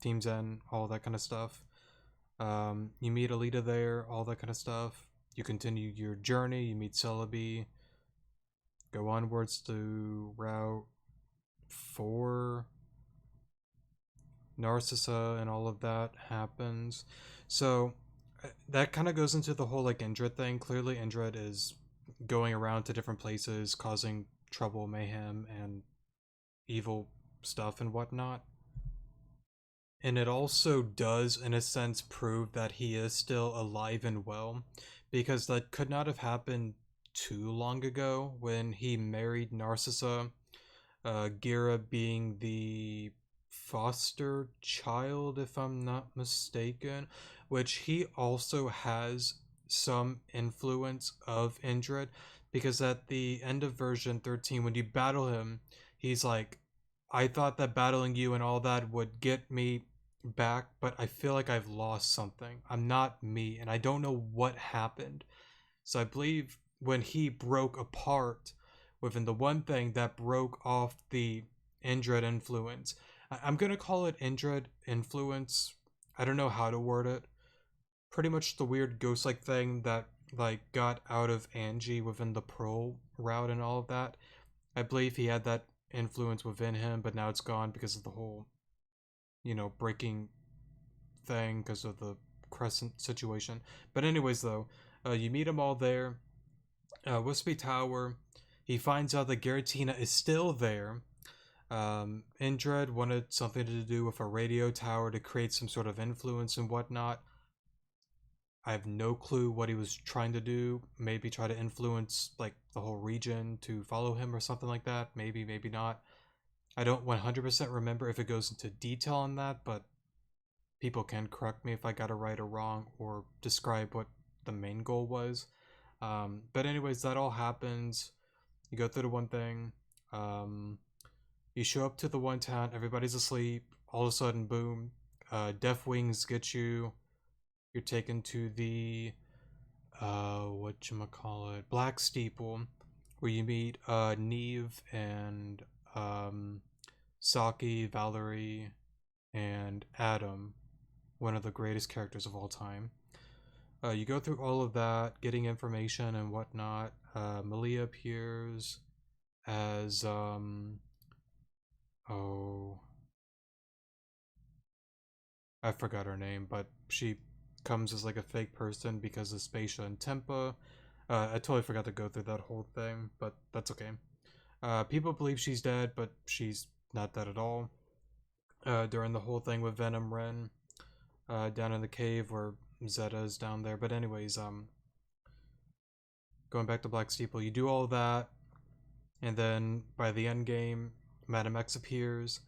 [SPEAKER 1] Team Zen, all that kind of stuff. You meet Alita there, all that kind of stuff. You continue your journey. You meet Celebi. Go onwards to Route 4. Narcissa and all of that happens. So that kind of goes into the whole like Indrid thing. Clearly, Indrid is going around to different places, causing trouble, mayhem, and evil stuff and whatnot. And it also does, in a sense, prove that he is still alive and well, because that could not have happened too long ago when he married Narcissa, Gira being the foster child, if I'm not mistaken, which he also has some influence of Indrid, because at the end of version 13, when you battle him, he's like, I thought that battling you and all that would get me back, but I feel like I've lost something. I'm not me, and I don't know what happened. So I believe when he broke apart within the one thing that broke off the Indrid influence, I'm gonna call it Indrid influence. I don't know how to word it. Pretty much the weird ghost-like thing that like got out of Angie within the Pearl route and all of that. I believe he had that influence within him, but now it's gone because of the whole, breaking thing because of the Crescent situation. But anyways, though, you meet them all there. Wispy Tower. He finds out that Giratina is still there. Indrid wanted something to do with a radio tower to create some sort of influence and whatnot. I have no clue what he was trying to do. Maybe try to influence like the whole region to follow him or something like that. Maybe, maybe not. I don't 100% remember if it goes into detail on that, but people can correct me if I got it right or wrong or describe what the main goal was. But anyways, that all happens. You go through the one thing. You show up to the one town. Everybody's asleep. All of a sudden, boom! Deaf Wings get you. You're taken to the whatchamacallit, Black Steeple, where you meet Neve and Saki, Valerie, and Adam, one of the greatest characters of all time. You go through all of that, getting information and whatnot. Malia appears as oh, I forgot her name, but she comes as like a fake person because of Spacia and Tempa. I totally forgot to go through that whole thing, but that's okay. People believe she's dead, but she's not dead at all. During the whole thing with Venom Ren, down in the cave where Zeta's down there. But anyways, going back to Black Steeple, you do all that, and then by the end game, Madam X appears,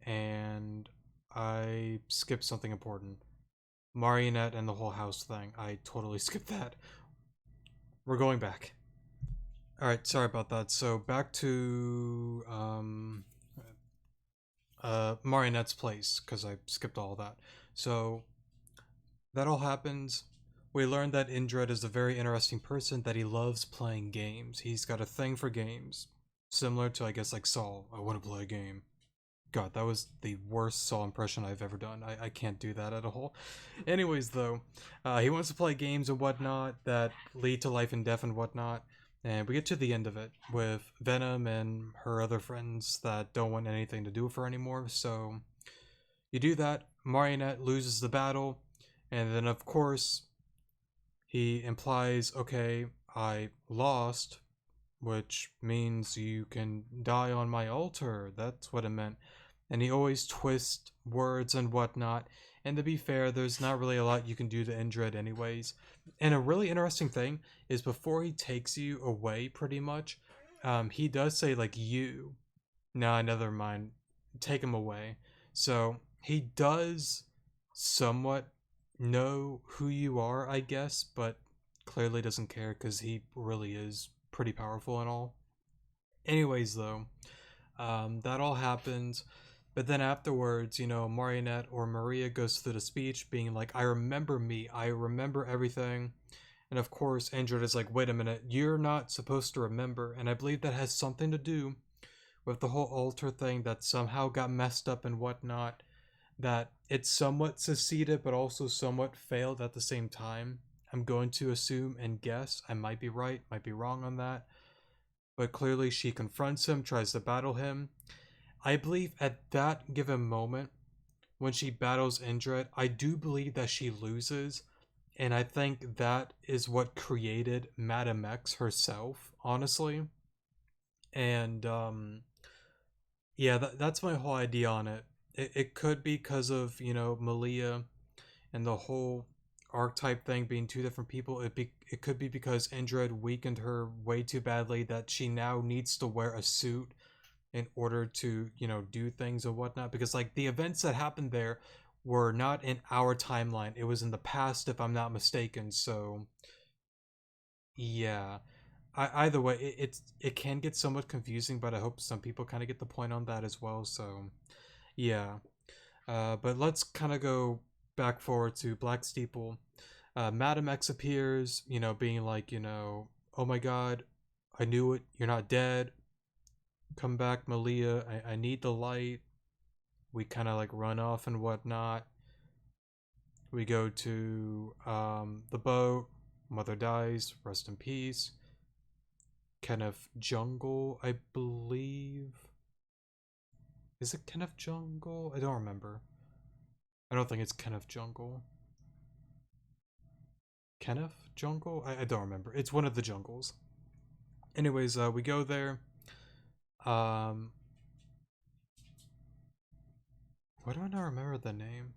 [SPEAKER 1] and I skipped something important. Marionette and the whole house thing. I totally skipped that. We're going back. All right, sorry about that. So back to Marionette's place because I skipped all that. So that all happens. We learned that Indrid is a very interesting person, that he loves playing games. He's got a thing for games. Similar to, I guess, like Saul. I want to play a game. God, that was the worst Saul impression I've ever done. I can't do that at all. Anyways, though, he wants to play games and whatnot that lead to life and death and whatnot. And we get to the end of it with Venom and her other friends that don't want anything to do with her anymore. So you do that. Marionette loses the battle. And then, of course, he implies, okay, I lost, which means you can die on my altar. That's what it meant. And he always twists words and whatnot. And to be fair, there's not really a lot you can do to Indrid anyways. And a really interesting thing is before he takes you away, pretty much, he does say, like, you. Nah, never mind. Take him away. So he does somewhat know who you are, I guess, but clearly doesn't care because he really is pretty powerful and all. Anyways, though, that all happens. But then afterwards, Marionette or Maria goes through the speech being like, I remember me, I remember everything. And of course, Android is like, wait a minute, you're not supposed to remember. And I believe that has something to do with the whole altar thing that somehow got messed up and whatnot. That it somewhat succeeded, but also somewhat failed at the same time. I'm going to assume and guess. I might be right, might be wrong on that. But clearly, she confronts him, tries to battle him. I believe at that given moment, when she battles Indrid, I do believe that she loses. And I think that is what created Madame X herself, honestly. And yeah, that's my whole idea on it. It could be because of, Malia and the whole archetype thing being two different people. It could be because Indrid weakened her way too badly that she now needs to wear a suit in order to do things and whatnot, because like the events that happened there were not in our timeline, it was in the past if I'm not mistaken. So yeah, either way, it can get somewhat confusing, but I hope some people kind of get the point on that as well. So yeah, but let's kind of go back forward to Black Steeple. Madam X appears, being like, oh my god, I knew it, you're not dead, come back, Malia, I need the light. We kind of like run off and whatnot. We go to the boat. Mother dies, rest in peace. Kenneth Jungle, I believe. Is it Kenneth Jungle? I don't remember. I don't think it's Kenneth Jungle. Kenneth Jungle? I don't remember. It's one of the jungles. Anyways, we go there. Um, why do I not remember the name?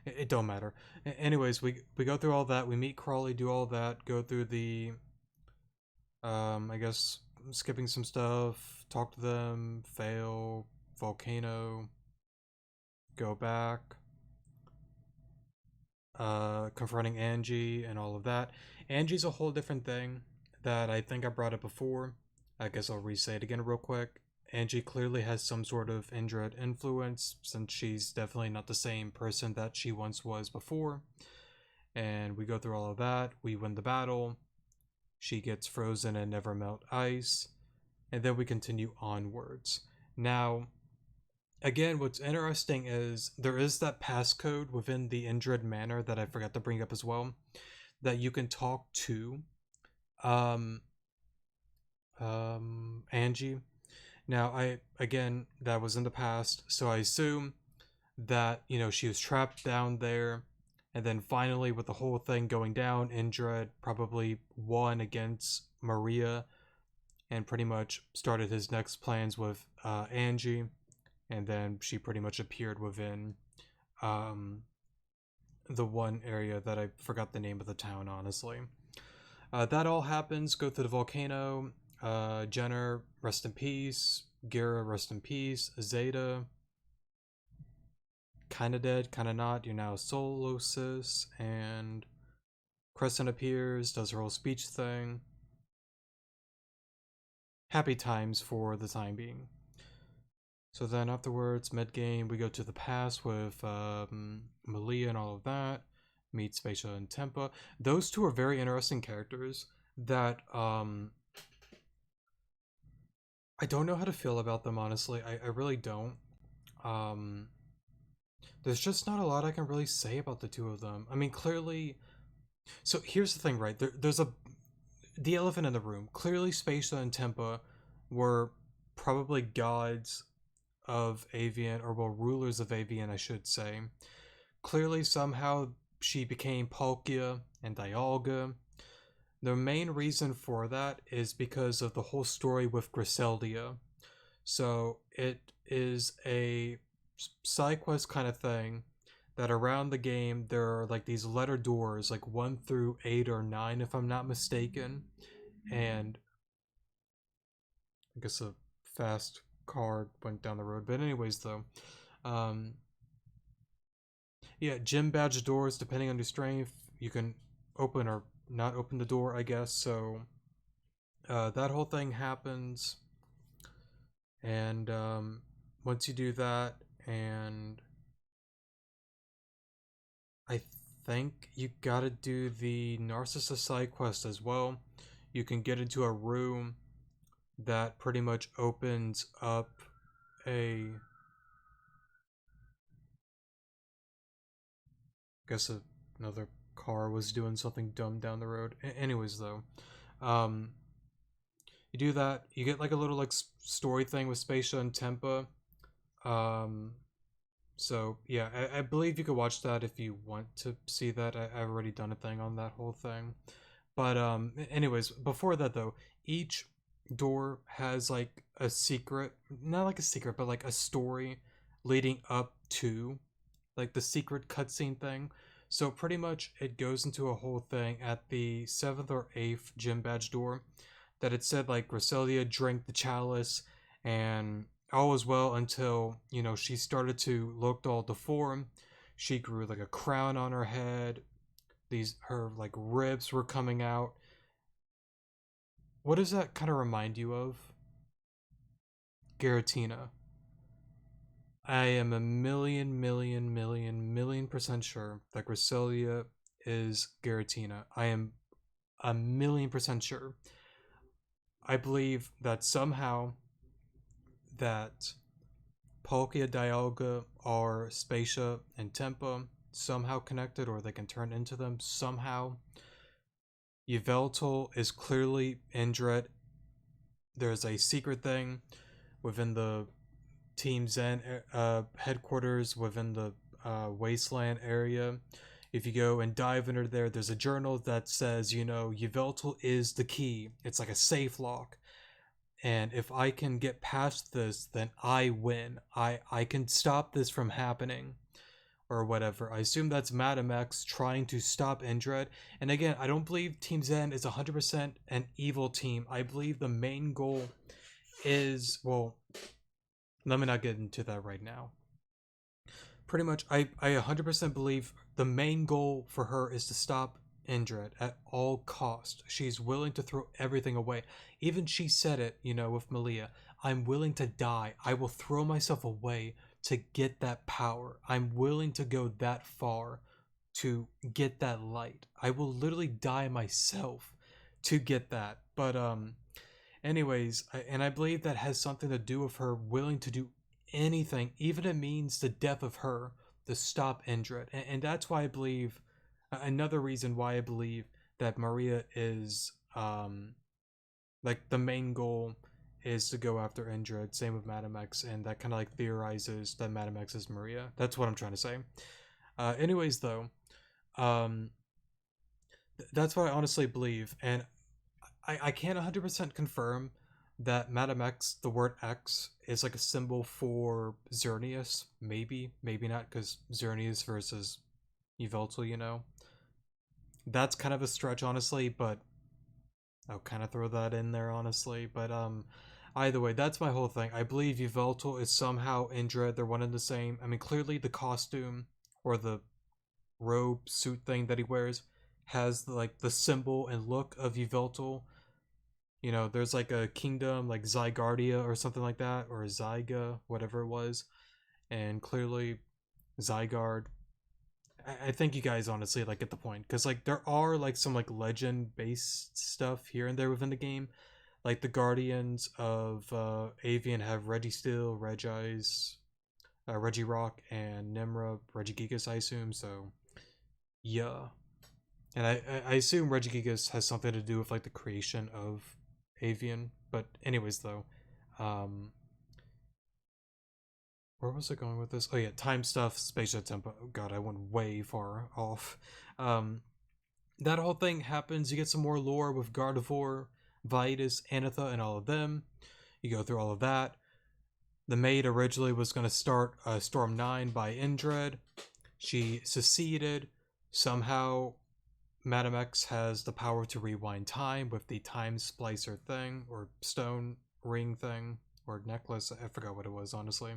[SPEAKER 1] It don't matter. Anyways, we go through all that. We meet Crawley, do all that, go through the I guess skipping some stuff, talk to them, fail, volcano, go back, confronting Angie and all of that. Angie's a whole different thing that I think I brought up before. I guess I'll re-say it again real quick. Angie clearly has some sort of Indrid influence, since she's definitely not the same person that she once was before. And we go through all of that. We win the battle. She gets frozen and never melt ice. And then we continue onwards. Now, again, what's interesting is there is that passcode within the Indrid Manor that I forgot to bring up as well, that you can talk to um, Angie. Now, that was in the past, so I assume that, she was trapped down there, and then finally, with the whole thing going down, Indrid probably won against Maria and pretty much started his next plans with Angie, and then she pretty much appeared within um, the one area that I forgot the name of the town, honestly. That all happens, go through the volcano, Jenner, rest in peace, Gira, rest in peace, Zeta, kinda dead, kinda not, you're now Solosis, and Crescent appears, does her whole speech thing. Happy times for the time being. So then afterwards, mid game, we go to the past with Malia and all of that. Meet Spacia and Tempa. Those two are very interesting characters that I don't know how to feel about them, honestly. I really don't. Um, there's just not a lot I can really say about the two of them. I mean, clearly. So here's the thing, right? There's the elephant in the room. Clearly, Spacia and Tempa were probably gods of Avian, or well, rulers of Avian, I should say. Clearly, somehow she became Palkia and Dialga. The main reason for that is because of the whole story with Griseldia. So it is a side quest kind of thing that around the game there are like these letter doors, like 1 through 8 or 9 if I'm not mistaken. And I guess a fast car went down the road. But anyways, though, yeah, gym badge doors. Depending on your strength, you can open or not open the door, I guess. So that whole thing happens, and once you do that, and I think you gotta do the narcissist side quest as well. You can get into a room that pretty much opens up a, guess another car was doing something dumb down the road. Anyways, though, um, you do that. You get like a little like story thing with Spacia and Tempa. Um, so yeah, I believe you could watch that if you want to see that. I've already done a thing on that whole thing. But anyways, before that though, each door has like a secret, not like a secret, but like a story leading up to like the secret cutscene thing. So pretty much it goes into a whole thing at the seventh or eighth gym badge door that it said like Gracelia drank the chalice and all was well until, you know, she started to look all deformed. She grew like a crown on her head. These her like ribs were coming out. What does that kind of remind you of? Garatina. I am a million% sure that Gracilia is Garatina. I am a million% sure. I believe that somehow that Palkia, Dialga are Spacia and Tempa somehow connected, or they can turn into them somehow. Yveltal is clearly Indred. There's a secret thing within the Team Zen headquarters within the wasteland area. If you go and dive under there, there's a journal that says, you know, Yveltal is the key. It's like a safe lock. And if I can get past this, then I win. I can stop this from happening or whatever. I assume that's Madam X trying to stop Indred. And again, I don't believe Team Zen is 100% an evil team. I believe the main goal is, well, let me not get into that right now. Pretty much, I 100% believe the main goal for her is to stop Indred at all cost. She's willing to throw everything away. Even she said it, you know, with Malia. I'm willing to die. I will throw myself away to get that power. I'm willing to go that far to get that light. I will literally die myself to get that. But anyways, and I believe that has something to do with her willing to do anything, even if it means the death of her, to stop Indred. And that's why I believe, another reason why I believe that Maria is, like the main goal is to go after Indred. Same with Madam X, and that kind of like theorizes that Madam X is Maria. That's what I'm trying to say. Anyways, though, um, that's what I honestly believe, and I can't 100% confirm that Madam X, the word X, is like a symbol for Xerneas. Maybe, maybe not, because Xerneas versus Yveltal, you know? That's kind of a stretch, honestly, but I'll kind of throw that in there, honestly. But, either way, that's my whole thing. I believe Yveltal is somehow Indred. They're one and the same. I mean, clearly the costume or the robe suit thing that he wears has like the symbol and look of Yveltal. You know, there's like a kingdom like Zygardia or something like that, or Zyga, whatever it was, and clearly Zygarde. I think you guys honestly like get the point, because like there are like some like legend based stuff here and there within the game, like the Guardians of Avian have Registeel, Regice, Regirock, and Nimra, Regigigas, I assume. So yeah, and I assume Regigigas has something to do with like the creation of Avian. But anyways, though, um, where was I going with this? Oh yeah, time stuff, Spacia Tempa. Oh god, I went way far off. Um, that whole thing happens. You get some more lore with Gardevoir, Vitus, Anitha, and all of them. You go through all of that. The maid originally was going to start Storm 9 by Indred. She seceded. Somehow, Madam X has the power to rewind time with the time splicer thing, or stone ring thing, or necklace. I forgot what it was, honestly.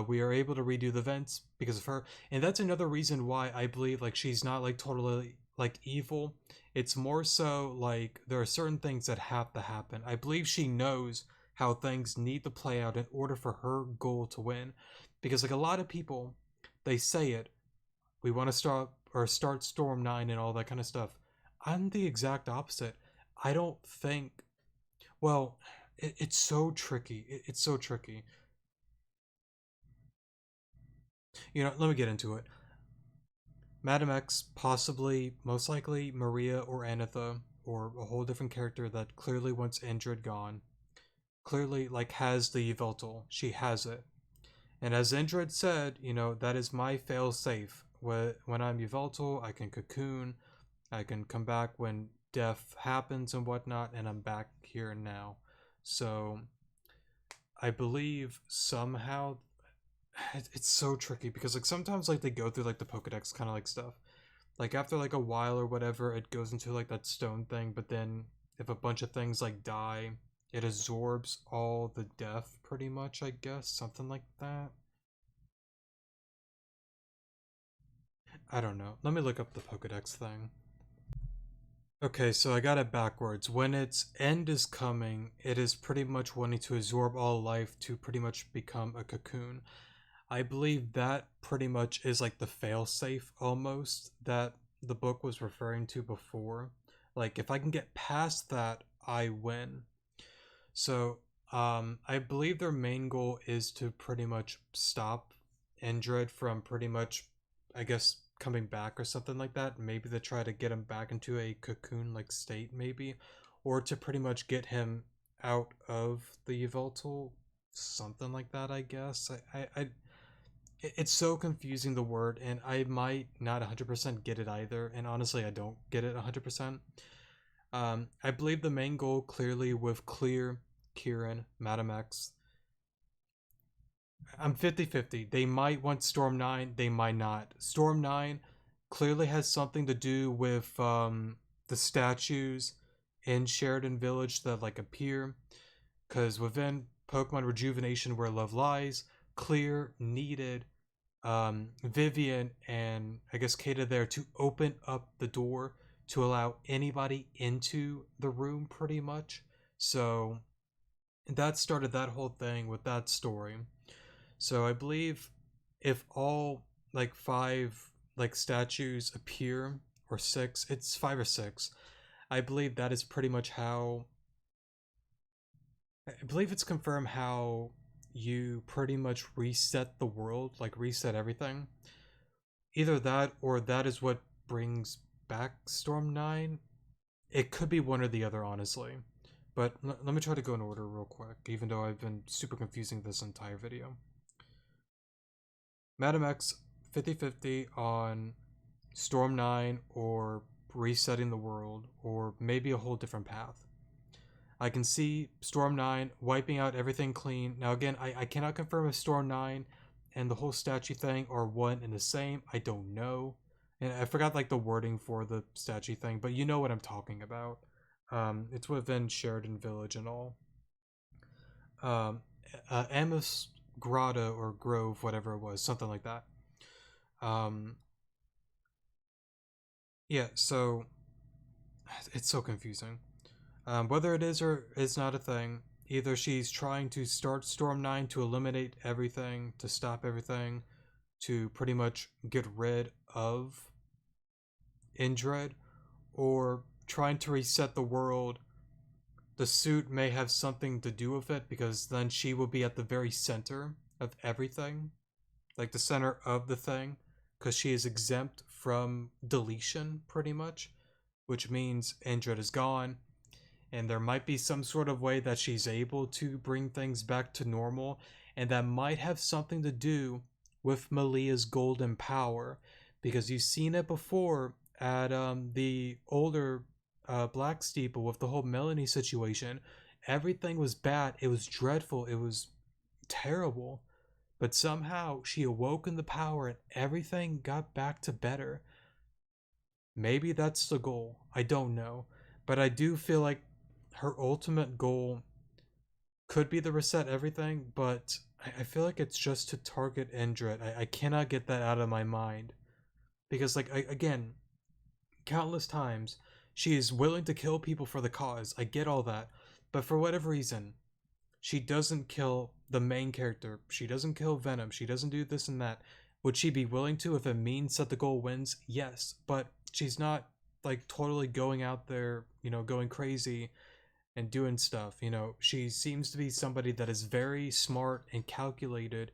[SPEAKER 1] We are able to redo the vents because of her, and that's another reason why I believe like she's not like totally like evil. It's more so like there are certain things that have to happen. I believe she knows how things need to play out in order for her goal to win. Because like a lot of people, they say it, we want to start Storm 9 and all that kind of stuff. I'm the exact opposite. I don't think, well, it's so tricky. It's so tricky. Let me get into it. Madam X, possibly, most likely, Maria or Anitha, or a whole different character that clearly wants Indrid gone. Clearly, like, has the Yveltal. She has it. And as Indrid said, that is my fail safe. When I'm Yveltal, I can cocoon, I can come back when death happens and whatnot, and I'm back here and now. So, I believe somehow it's so tricky because like sometimes like they go through like the Pokedex kind of like stuff. Like after like a while or whatever, it goes into like that stone thing. But then if a bunch of things like die, it absorbs all the death pretty much. I guess something like that. I don't know. Let me look up the Pokedex thing. Okay, so I got it backwards. When its end is coming, it is pretty much wanting to absorb all life to pretty much become a cocoon. I believe that pretty much is like the failsafe almost that the book was referring to before. Like if I can get past that, I win. So I believe their main goal is to pretty much stop Android from pretty much, I guess, coming back or something like that. Maybe to try to get him back into a cocoon like state, maybe, or to pretty much get him out of the Yveltal, something like that. I guess. It's so confusing the word, and I might not 100% get it either. And honestly, I don't get it 100%. I believe the main goal clearly with Clear, Kieran, Madam X. I'm 50-50. They might want Storm 9, they might not. Storm 9 clearly has something to do with the statues in Sheridan Village that like appear. Because within Pokemon Rejuvenation, where love lies, Clear needed Vivian and I guess Kata there to open up the door to allow anybody into the room pretty much. So that started that whole thing with that story. So I believe if all like five like statues appear or six, it's five or six. I believe that is pretty much how I believe it's confirmed how you pretty much reset the world, like reset everything. Either that or that is what brings back Storm 9. It could be one or the other, honestly. But let me try to go in order real quick, even though I've been super confusing this entire video. Madam X 50-50 on Storm 9 or resetting the world, or maybe a whole different path. I can see Storm 9 wiping out everything clean. Now, again, I cannot confirm if Storm 9 and the whole statue thing are one and the same. I don't know. And I forgot like the wording for the statue thing, but you know what I'm talking about. It's within Sheridan Village and all. Amos Grotto or Grove, whatever it was, something like that. Um, yeah, so it's so confusing. Whether it is or is not a thing, either she's trying to start Storm 9 to eliminate everything, to stop everything, to pretty much get rid of Indred, or trying to reset the world. The suit may have something to do with it because then she will be at the very center of everything, like the center of the thing, because she is exempt from deletion pretty much, which means Indred is gone and there might be some sort of way that she's able to bring things back to normal, and that might have something to do with Malia's golden power, because you've seen it before at the older Black Steeple with the whole Melanie situation. Everything was bad. It was dreadful. It was terrible. But somehow she awoke in the power and everything got back to better. Maybe that's the goal. I don't know. But I do feel like her ultimate goal could be to reset everything, but I feel like it's just to target Indrid. I cannot get that out of my mind. Because, like, again, countless times. She is willing to kill people for the cause. I get all that. But for whatever reason, she doesn't kill the main character. She doesn't kill Venom. She doesn't do this and that. Would she be willing to if it means that the goal wins? Yes. But she's not like totally going out there, going crazy and doing stuff. She seems to be somebody that is very smart and calculated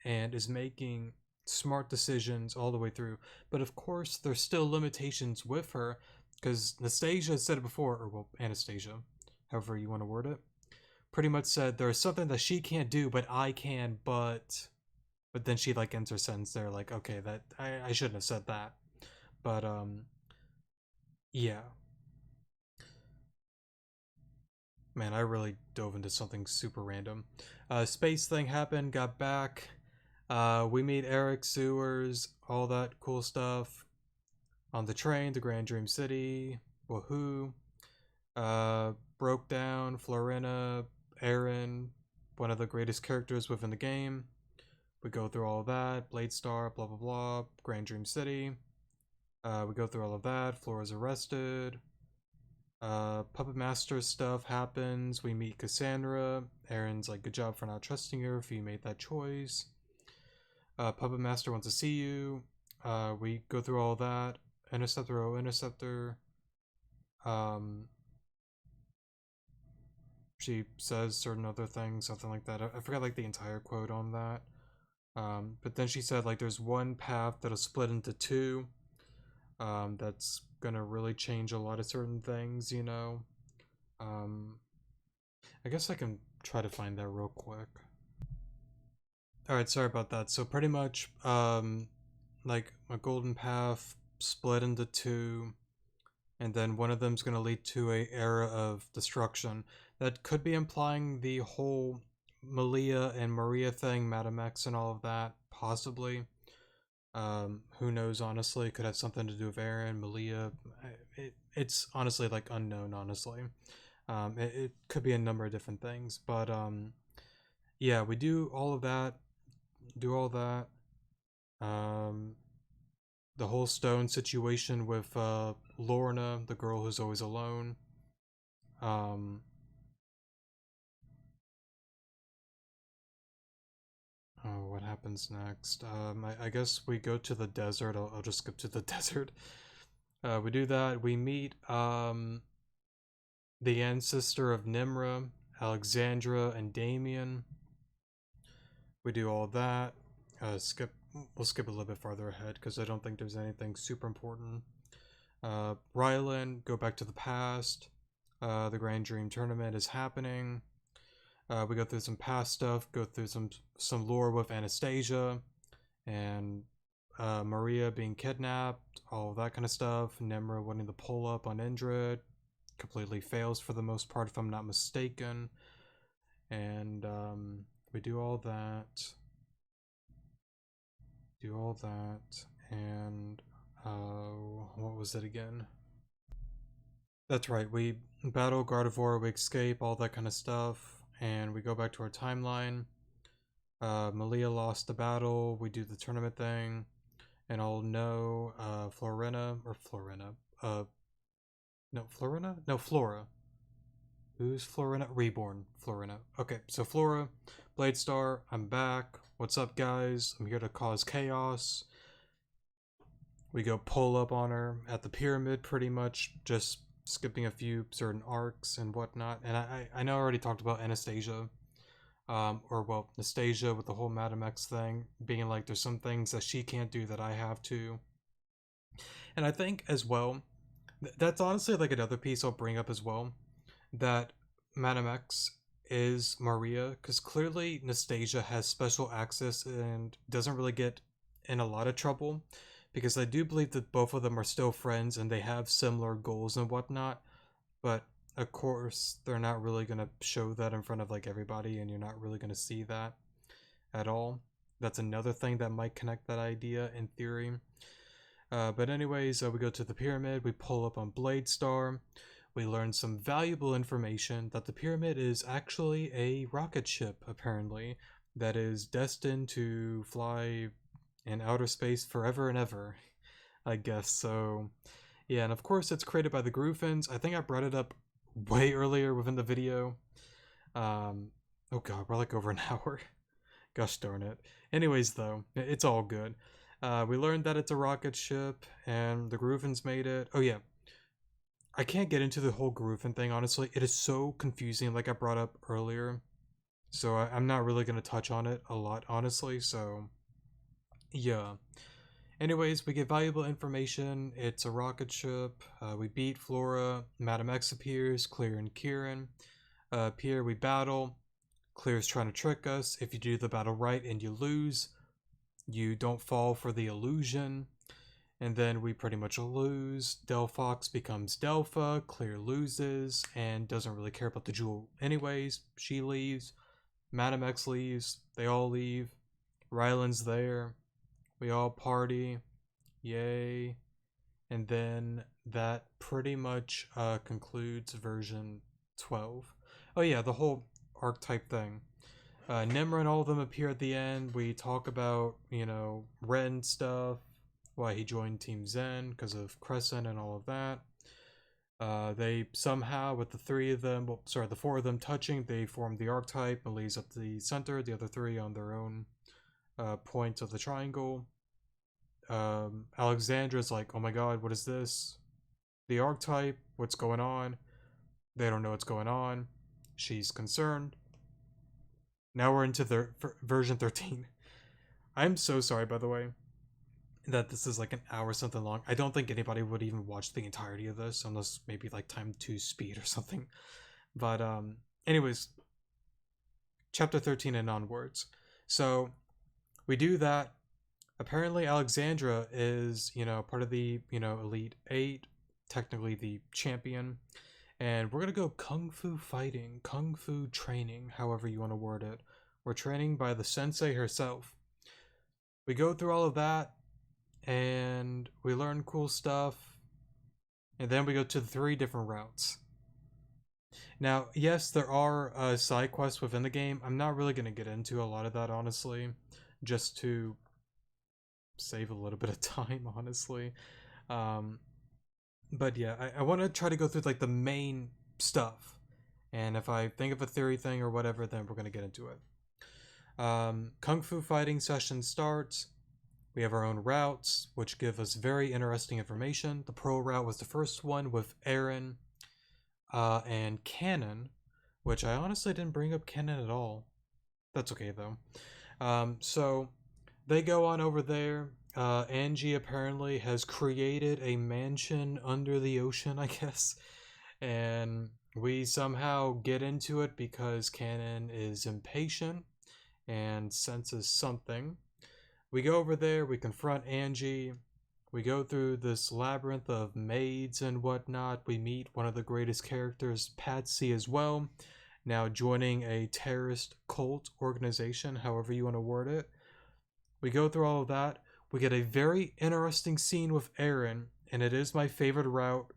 [SPEAKER 1] and is making smart decisions all the way through. But of course, there's still limitations with her because Nastasia said it before, or well, Anastasia, however you want to word it, pretty much said there's something that she can't do, but I can. But then she like ends her sentence there, like, okay, that I shouldn't have said that. But yeah, man, I really dove into something super random. Space thing happened, got back. We meet Eric, Sewers, all that cool stuff. On the train to Grand Dream City. Woohoo. Broke down, Florina, Aaron, one of the greatest characters within the game. We go through all of that. Blade Star, blah blah blah. Grand Dream City. We go through all of that. Flora's arrested. Puppet Master stuff happens. We meet Cassandra. Aaron's like, good job for not trusting her if you made that choice. Puppet Master wants to see you. We go through all that. Interceptor, oh Interceptor. She says certain other things, something like that. I forgot like the entire quote on that. But then she said like there's one path that'll split into two. That's gonna really change a lot of certain things, I guess I can try to find that real quick. Alright, sorry about that. So pretty much, like a golden path split into two, and then one of them's gonna lead to a era of destruction. That could be implying the whole Malia and Maria thing, Madame X and all of that, possibly. Who knows, honestly, could have something to do with Aaron, Malia. It's honestly like unknown, honestly. It could be a number of different things, but yeah, we do all of that, the whole stone situation with Lorna, the girl who's always alone. Um, oh, what happens next? I guess we go to the desert. I'll just skip to the desert. We do that. We meet the ancestor of Nimra, Alexandra, and Damien. We do all that. We'll skip a little bit farther ahead because I don't think there's anything super important. Rylan, go back to the past. The Grand Dream Tournament is happening. We go through some past stuff, go through some lore with Anastasia and Maria being kidnapped, all of that kind of stuff. Nemra wanting to pull up on Indrid, completely fails for the most part, if I'm not mistaken. And we do all that. And what was it again? That's right, we battle Gardevoir, we escape, all that kind of stuff, and we go back to our timeline. Malia lost the battle, we do the tournament thing, and I'll know Florina. No, Florina? No, Flora. Who's Florina? Reborn Florina. Okay, so Flora, Blade Star, I'm back. What's up, guys? I'm here to cause chaos. We go pull up on her at the pyramid, pretty much, just skipping a few certain arcs and whatnot. And I know I already talked about Anastasia, Nastasia with the whole Madame X thing, being like there's some things that she can't do that I have to. And I think as well, that's honestly like another piece I'll bring up as well, that Madame X is Maria, because clearly Nastasia has special access and doesn't really get in a lot of trouble, because I do believe that both of them are still friends and they have similar goals and whatnot, but of course they're not really going to show that in front of like everybody, and you're not really going to see that at all. That's another thing that might connect that idea in theory. But anyways, we go to the pyramid, we pull up on Blade Star, we learn some valuable information that the pyramid is actually a rocket ship, apparently, that is destined to fly in outer space forever and ever, I guess. So Yeah, and of course it's created by the Griffins. I think I brought it up way earlier within the video. Oh god, we're like over an hour. Gosh darn it. Anyways, though, it's all good. We learned that it's a rocket ship, and the Griffins made it. Oh yeah, I can't get into the whole Griffin thing, honestly. It is so confusing, like I brought up earlier. So I'm not really going to touch on it a lot, honestly. So, yeah. Anyways, we get valuable information. It's a rocket ship. We beat Flora. Madam X appears. Clear and Kieran. Pierre, we battle. Clear's trying to trick us. If you do the battle right and you lose, you don't fall for the illusion. And then we pretty much lose. Delphox becomes Delpha. Clear loses and doesn't really care about the jewel anyways. She leaves. Madam X leaves. They all leave. Ryland's there. We all party. Yay. And then that pretty much concludes version 12. Oh yeah, the whole archetype thing. Nimra and all of them appear at the end. We talk about, Ren stuff, why he joined Team Zen because of Crescent and all of that. They somehow, with the the four of them touching, they form the archetype. Malie's at the center, the other three on their own points of the triangle. Alexandra's like, oh my god, what is this? The archetype, what's going on? They don't know what's going on. She's concerned. Now we're into the version 13. I'm so sorry, by the way, that this is like an hour something long. I don't think anybody would even watch the entirety of this unless maybe like time to speed or something. But anyways, chapter 13 and onwards. So we do that. Apparently Alexandra is, part of the, Elite 8, technically the champion. And we're going to go kung fu fighting, kung fu training, however you want to word it. We're training by the sensei herself. We go through all of that, and we learn cool stuff. And then we go to the 3 different routes. Now, yes, there are side quests within the game. I'm not really going to get into a lot of that, honestly, just to save a little bit of time, honestly. But yeah, I want to try to go through like the main stuff, and if I think of a theory thing or whatever, then we're going to get into it. Kung Fu fighting session starts. We have our own routes, which give us very interesting information. The pro route was the first one with Aaron and Cannon, which I honestly didn't bring up Cannon at all. That's okay though. So they go on over there. Angie apparently has created a mansion under the ocean, I guess. And we somehow get into it because Cannon is impatient and senses something. We go over there, we confront Angie. We go through this labyrinth of maids and whatnot. We meet one of the greatest characters, Patsy, as well. Now joining a terrorist cult organization, however you want to word it. We go through all of that. We get a very interesting scene with Aaron, and it is my favorite route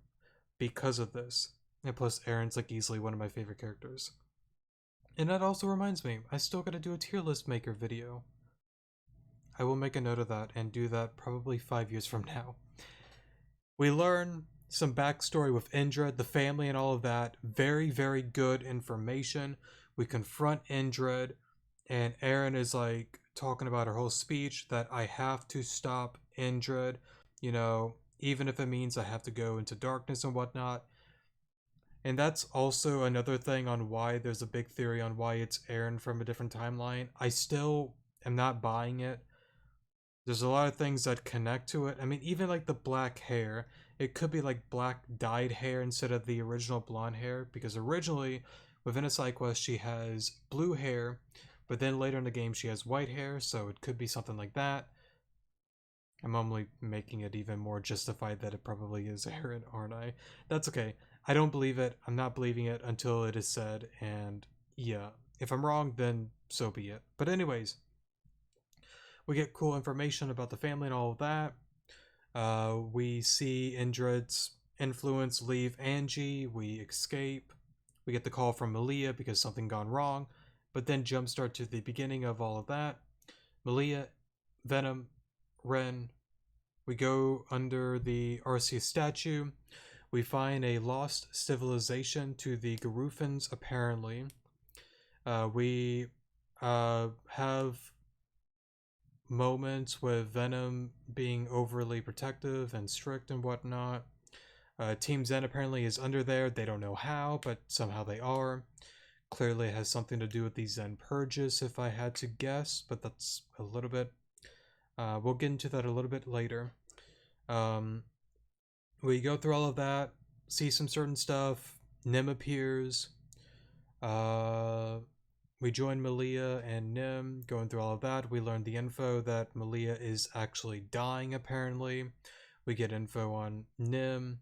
[SPEAKER 1] because of this. And plus, Aaron's like easily one of my favorite characters. And that also reminds me, I still gotta do a tier list maker video. I will make a note of that and do that probably 5 years from now. We learn some backstory with Indred, the family, and all of that. Very, very good information. We confront Indred, and Aaron is like talking about her whole speech that I have to stop Indred, even if it means I have to go into darkness and whatnot. And that's also another thing on why there's a big theory on why it's Aaron from a different timeline. I still am not buying it. There's a lot of things that connect to it. I mean, even like the black hair, it could be like black dyed hair instead of the original blonde hair, because originally within a side quest she has blue hair, but then later in the game she has white hair, so it could be something like that. I'm only making it even more justified that it probably is Aaron, aren't I? That's okay. I don't believe it. I'm not believing it until it is said, and yeah, if I'm wrong, then so be it. But anyways, we get cool information about the family and all of that. We see Indred's influence leave Angie. We escape. We get the call from Malia because something gone wrong, but then jumpstart to the beginning of all of that. Malia, Venom, Ren, We go under the Arceus statue. We find a lost civilization to the Garufans, apparently. We have moments with Venom being overly protective and strict and whatnot. Team Zen apparently is under there. They don't know how, but somehow they are. Clearly, it has something to do with these Zen purges, if I had to guess, but that's a little bit. We'll get into that a little bit later. We go through all of that, see some certain stuff. Nim appears. We join Malia and Nim, going through all of that. We learn the info that Malia is actually dying, apparently. We get info on Nim.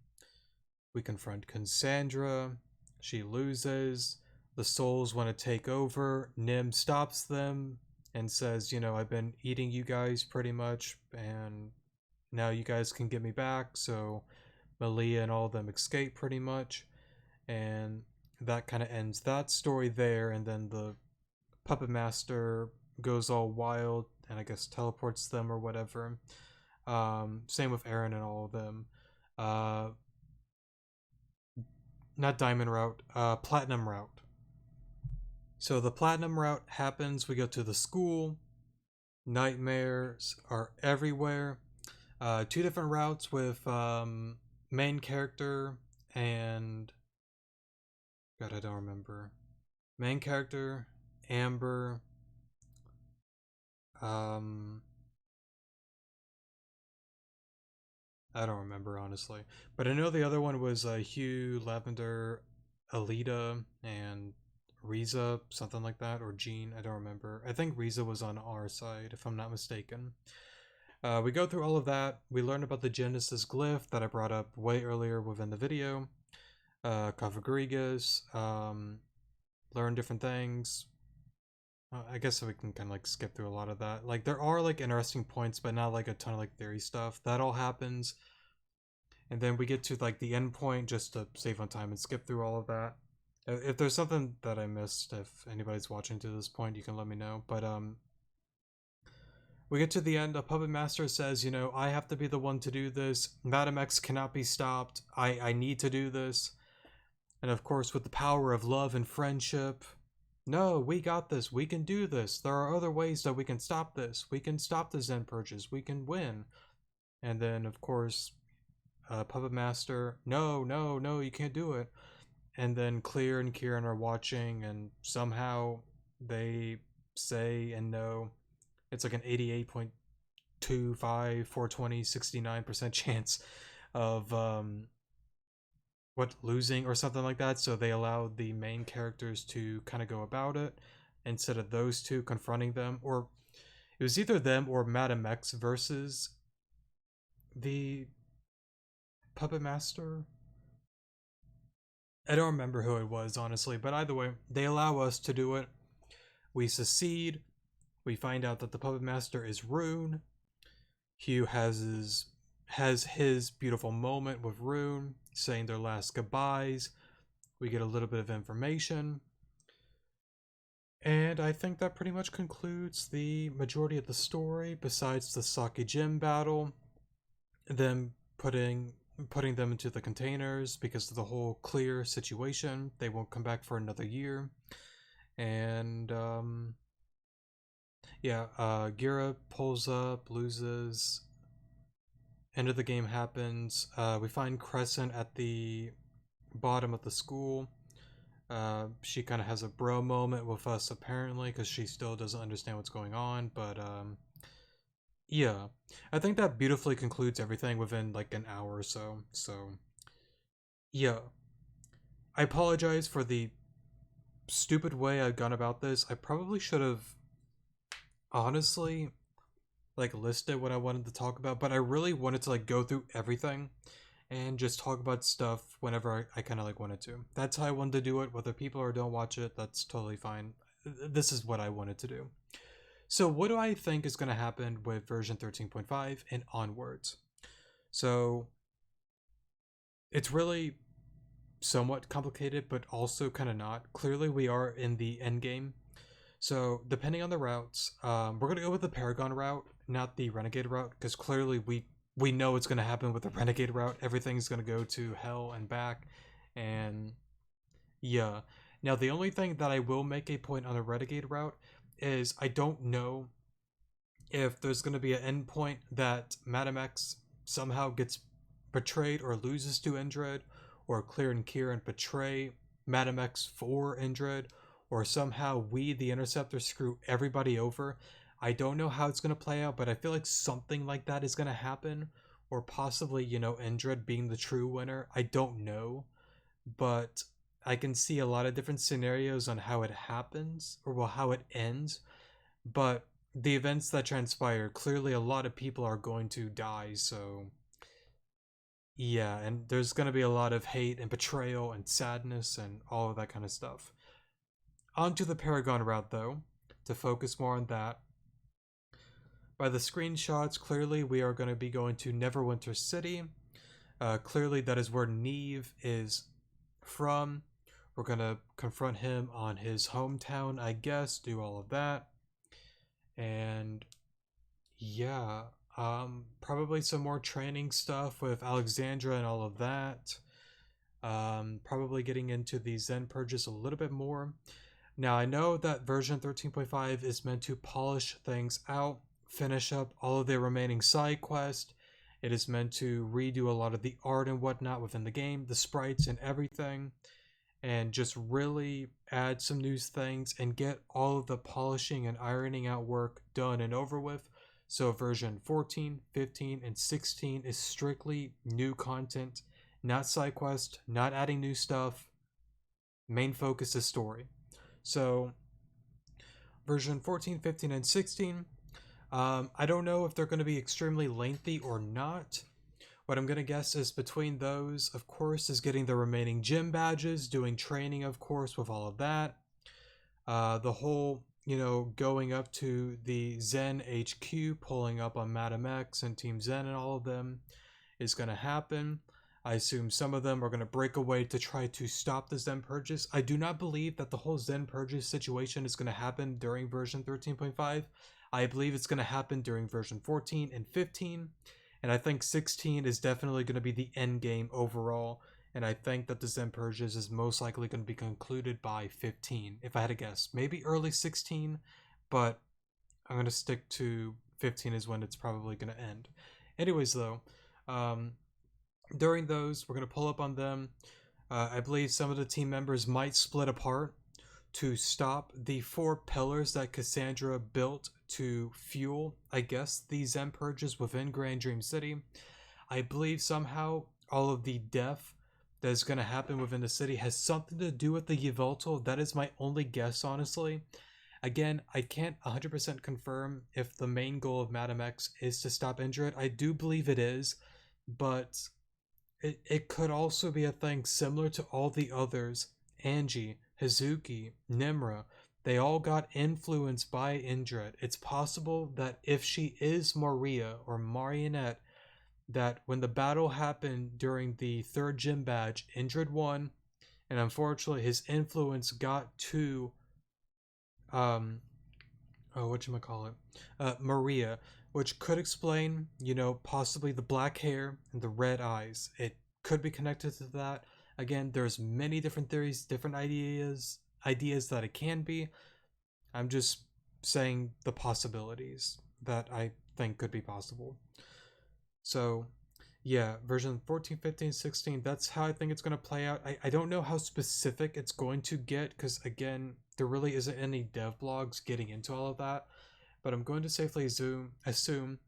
[SPEAKER 1] We confront Cassandra. She loses. The souls want to take over. Nim stops them and says, you know, I've been eating you guys pretty much, and now you guys can get me back. So Malia and all of them escape pretty much. And that kind of ends that story there. And then the Puppet Master goes all wild and I guess teleports them or whatever. Same with Aaron and all of them. Not Diamond Route, Platinum Route. So the Platinum Route happens. We go to the school. Nightmares are everywhere. Two different routes with main character and God, I don't remember. Main character, Amber. I don't remember honestly, but I know the other one was Hugh, Lavender, Alita, and Riza, something like that, or Jean. I don't remember. I think Riza was on our side, if I'm not mistaken. We go through all of that. We learn about the Genesis glyph that I brought up way earlier within the video. Cofagrigus. Learn different things. I guess we can kind of like skip through a lot of that. Like there are like interesting points, but not like a ton of like theory stuff. That all happens, and then we get to like the end point just to save on time and skip through all of that. If there's something that I missed, if anybody's watching to this point, you can let me know. But we get to the end. A puppet master says, you know, I have to be the one to do this. Madam X cannot be stopped. I need to do this. And of course, with the power of love and friendship, no, we got this. We can do this. There are other ways that we can stop this. We can stop the Zen purges. We can win. And then, of course, Puppet Master, no, no, no, you can't do it. And then Clear and Kieran are watching, and somehow they say and know. It's like an 88.25, 420, 69% chance of losing or something like that. So they allowed the main characters to kind of go about it instead of those two confronting them. Or it was either them or Madam X versus the Puppet Master. I don't remember who it was, honestly, but either way, they allow us to do it. We succeed. We find out that the Puppet Master is Rune. Hugh has his beautiful moment with Rune, saying their last goodbyes. We get a little bit of information. And I think that pretty much concludes the majority of the story, besides the Saki Gym battle. Them putting them into the containers because of the whole Clear situation. They won't come back for another year. And yeah, Gira pulls up, loses. End of the game happens. We find Crescent at the bottom of the school. She kind of has a bro moment with us apparently because she still doesn't understand what's going on. But yeah, I think that beautifully concludes everything within like an hour or so. So yeah, I apologize for the stupid way I've gone about this. I probably should have honestly like listed what I wanted to talk about, but I really wanted to like go through everything and just talk about stuff whenever I kind of like wanted to. That's how I wanted to do it. Whether people or don't watch it, that's totally fine. This is what I wanted to do. So what do I think is going to happen with version 13.5 and onwards? So it's really somewhat complicated, but also kind of not. Clearly we are in the end game. So depending on the routes, we're going to go with the Paragon route, not the Renegade route, because clearly we we know what's going to happen with the Renegade route. Everything's going to go to hell and back. And yeah. Now, the only thing that I will make a point on the Renegade route is I don't know if there's going to be an endpoint that Madam X somehow gets betrayed or loses to Indred, or Clear and Kieran betray Madam X for Indred, or somehow we, the Interceptor, screw everybody over. I don't know how it's going to play out, but I feel like something like that is going to happen, or possibly, Indred being the true winner. I don't know, but I can see a lot of different scenarios on how it happens, or well, how it ends. But the events that transpire, clearly a lot of people are going to die, so yeah, and there's going to be a lot of hate and betrayal and sadness and all of that kind of stuff. Onto the Paragon route, though, to focus more on that. By the screenshots, clearly we are going to be going to Neverwinter City. Clearly that is where Neve is from. We're going to confront him on his hometown, I guess, do all of that. And yeah, probably some more training stuff with Alexandra and all of that. Probably getting into the Zen purges a little bit more. Now, I know that version 13.5 is meant to polish things out, finish up all of the remaining side quests. It is meant to redo a lot of the art and whatnot within the game, the sprites and everything, and just really add some new things and get all of the polishing and ironing out work done and over with. So version 14, 15, and 16 is strictly new content, not side quest, not adding new stuff. Main focus is story. So version 14, 15, and 16, I don't know if they're going to be extremely lengthy or not. What I'm going to guess is between those, of course, is getting the remaining gym badges, doing training, of course, with all of that. The whole, going up to the Zen HQ, pulling up on Madam X and Team Zen and all of them is going to happen. I assume some of them are going to break away to try to stop the Zen purges. I do not believe that the whole Zen purges situation is going to happen during version 13.5. I believe it's going to happen during version 14 and 15. And I think 16 is definitely going to be the end game overall. And I think that the Zen purges is most likely going to be concluded by 15, if I had to guess. Maybe early 16, but I'm going to stick to 15 is when it's probably going to end. Anyways, though, during those, we're going to pull up on them. I believe some of the team members might split apart to stop the 4 pillars that Cassandra built to fuel, I guess, the Zen purges within Grand Dream City. I believe somehow all of the death that is going to happen within the city has something to do with the Yveltal. That is my only guess, honestly. Again, I can't 100% confirm if the main goal of Madam X is to stop Indred. I do believe it is, but it could also be a thing similar to all the others. Angie, Hazuki, Nimra, they all got influenced by Indred. It's possible that if she is Maria or Marionette, that when the battle happened during the 3rd gym badge, Indred won, and unfortunately his influence got to Maria, which could explain, possibly the black hair and the red eyes. It could be connected to that. Again, there's many different theories, different ideas that it can be. I'm just saying the possibilities that I think could be possible. So, yeah, version 14, 15, 16, that's how I think it's going to play out. I don't know how specific it's going to get because, again, there really isn't any dev blogs getting into all of that. But I'm going to safely assume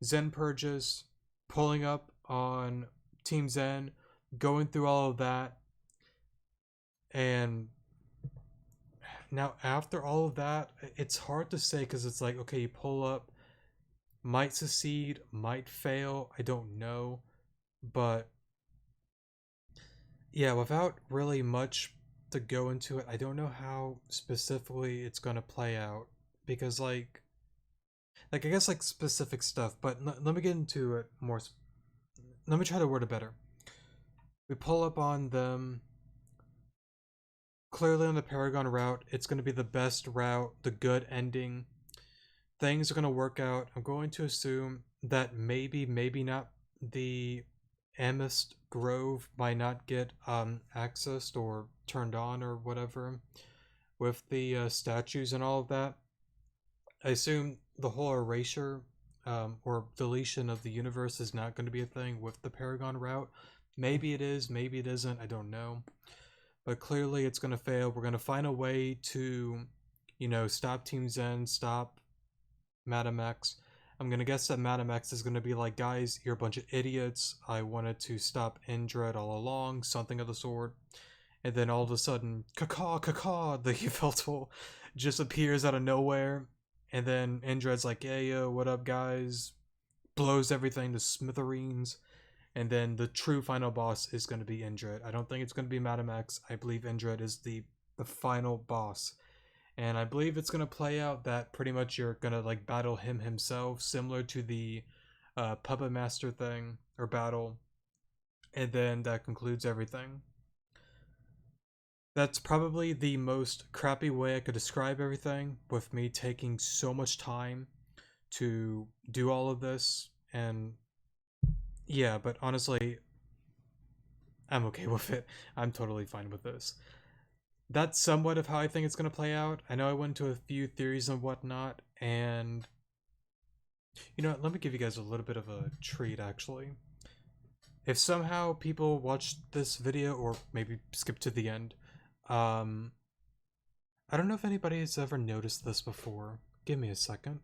[SPEAKER 1] Zen purges, pulling up on Team Zen, going through all of that. And now after all of that, it's hard to say because it's like, okay, you pull up, might succeed, might fail, I don't know. But yeah, without really much to go into it, I don't know how specifically it's going to play out because like I guess like specific stuff, but let me get into it more. Let me try to word it better. We pull up on them clearly on the Paragon route. It's going to be the best route, the good ending. Things are going to work out. I'm going to assume that maybe not, the Amist Grove might not get accessed or turned on or whatever with the statues and all of that. I assume the whole erasure or deletion of the universe is not going to be a thing with the Paragon route. Maybe it is, maybe it isn't, I don't know. But clearly it's going to fail. We're going to find a way to, stop Team Zen, stop Madam X. I'm going to guess that Madam X is going to be like, guys, you're a bunch of idiots. I wanted to stop Indred all along, something of the sort. And then all of a sudden, caw, the Yveltal just appears out of nowhere. And then Indred's like, yeah, yo, what up, guys? Blows everything to smithereens. And then the true final boss is going to be Indred. I don't think it's going to be Madam X. I believe Indred is the final boss. And I believe it's going to play out that pretty much you're going to like battle him himself, similar to the Puppet Master thing or battle. And then that concludes everything. That's probably the most crappy way I could describe everything, with me taking so much time to do all of this. And yeah, but honestly, I'm okay with it. I'm totally fine with this. That's somewhat of how I think it's going to play out. I know I went into a few theories and whatnot, and let me give you guys a little bit of a treat actually. If somehow people watch this video or maybe skip to the end, I don't know if anybody has ever noticed this before. Give me a second.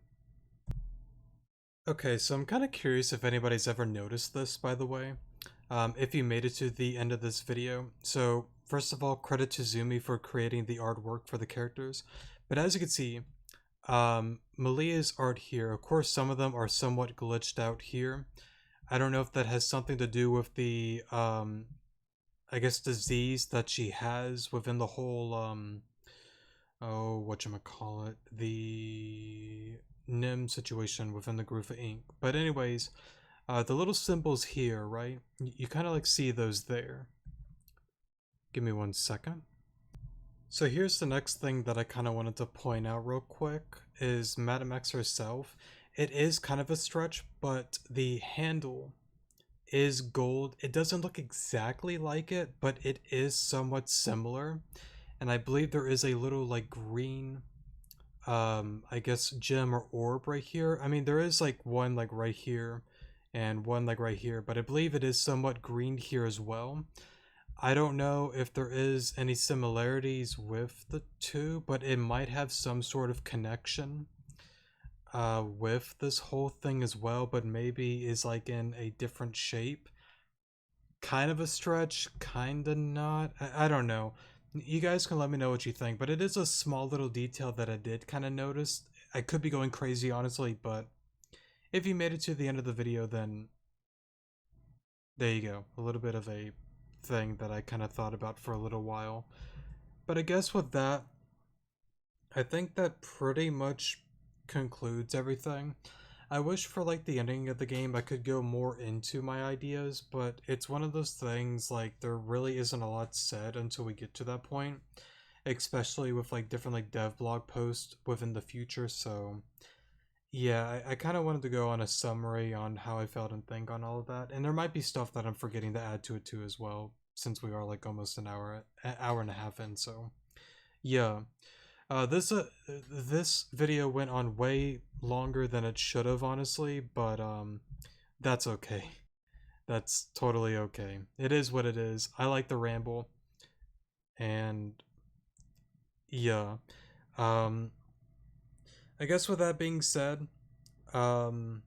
[SPEAKER 1] Okay, so I'm kind of curious if anybody's ever noticed this, by the way. If you made it to the end of this video. So, first of all, credit to Zumi for creating the artwork for the characters. But as you can see, Malia's art here, of course, some of them are somewhat glitched out here. I don't know if that has something to do with the, I guess, disease that she has within the whole, whatchamacallit, the Nim situation within the Garua Inc. But anyways, the little symbols here, right? You kind of like see those there. Give me 1 second. So here's the next thing that I kind of wanted to point out real quick is Madam X herself. It is kind of a stretch, but the handle is gold. It doesn't look exactly like it, but it is somewhat similar. And I believe there is a little like green, I guess gem or orb right here. I mean, there is like one like right here and one like right here, but I believe it is somewhat green here as well. I don't know if there is any similarities with the two, but it might have some sort of connection with this whole thing as well, but maybe is like in a different shape. Kind of a stretch, kind of not. I don't know. You guys can let me know what you think, but it is a small little detail that I did kind of notice. I could be going crazy, honestly, but if you made it to the end of the video, then there you go. A little bit of a thing that I kind of thought about for a little while. But I guess with that, I think that pretty much concludes everything. I wish for like the ending of the game I could go more into my ideas, but it's one of those things like there really isn't a lot said until we get to that point, especially with like different like dev blog posts within the future. So yeah, I kind of wanted to go on a summary on how I felt and think on all of that, and there might be stuff that I'm forgetting to add to it too as well, since we are like almost an hour and a half in. So yeah, this video went on way longer than it should have, honestly, but that's okay. That's totally okay. It is what it is. I like the ramble, and yeah, um, I guess with that being said, um,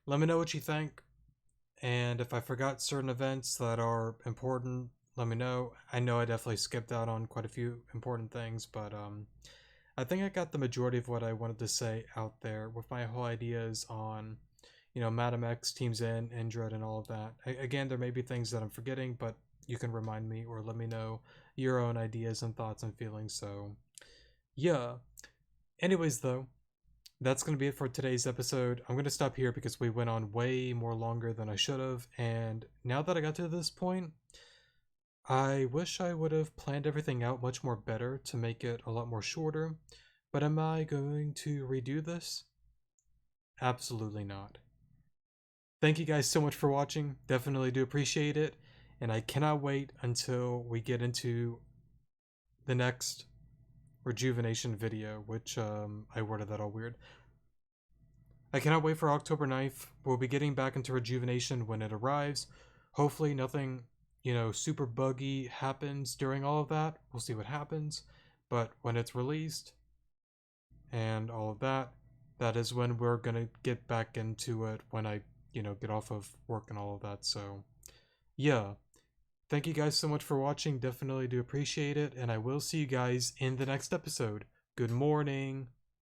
[SPEAKER 1] let me know what you think. And if I forgot certain events that are important, let me know. I know I definitely skipped out on quite a few important things, but I think I got the majority of what I wanted to say out there with my whole ideas on, Madam X, Team Zen, Indred, and all of that. Again, there may be things that I'm forgetting, but you can remind me or let me know your own ideas and thoughts and feelings. So, yeah. Anyways, though, that's going to be it for today's episode. I'm going to stop here because we went on way more longer than I should have. And now that I got to this point, I wish I would have planned everything out much more better to make it a lot more shorter. But am I going to redo this? Absolutely not. thank you guys so much for watching. Definitely do appreciate it. And I cannot wait until we get into the next Rejuvenation video, which I worded that all weird. I cannot wait for October 9th. We'll be getting back into Rejuvenation when it arrives. Hopefully nothing, super buggy happens during all of that. We'll see what happens. But when it's released and all of that, that is when we're going to get back into it when I, get off of work and all of that. So, yeah. Thank you guys so much for watching. Definitely do appreciate it. And I will see you guys in the next episode. Good morning.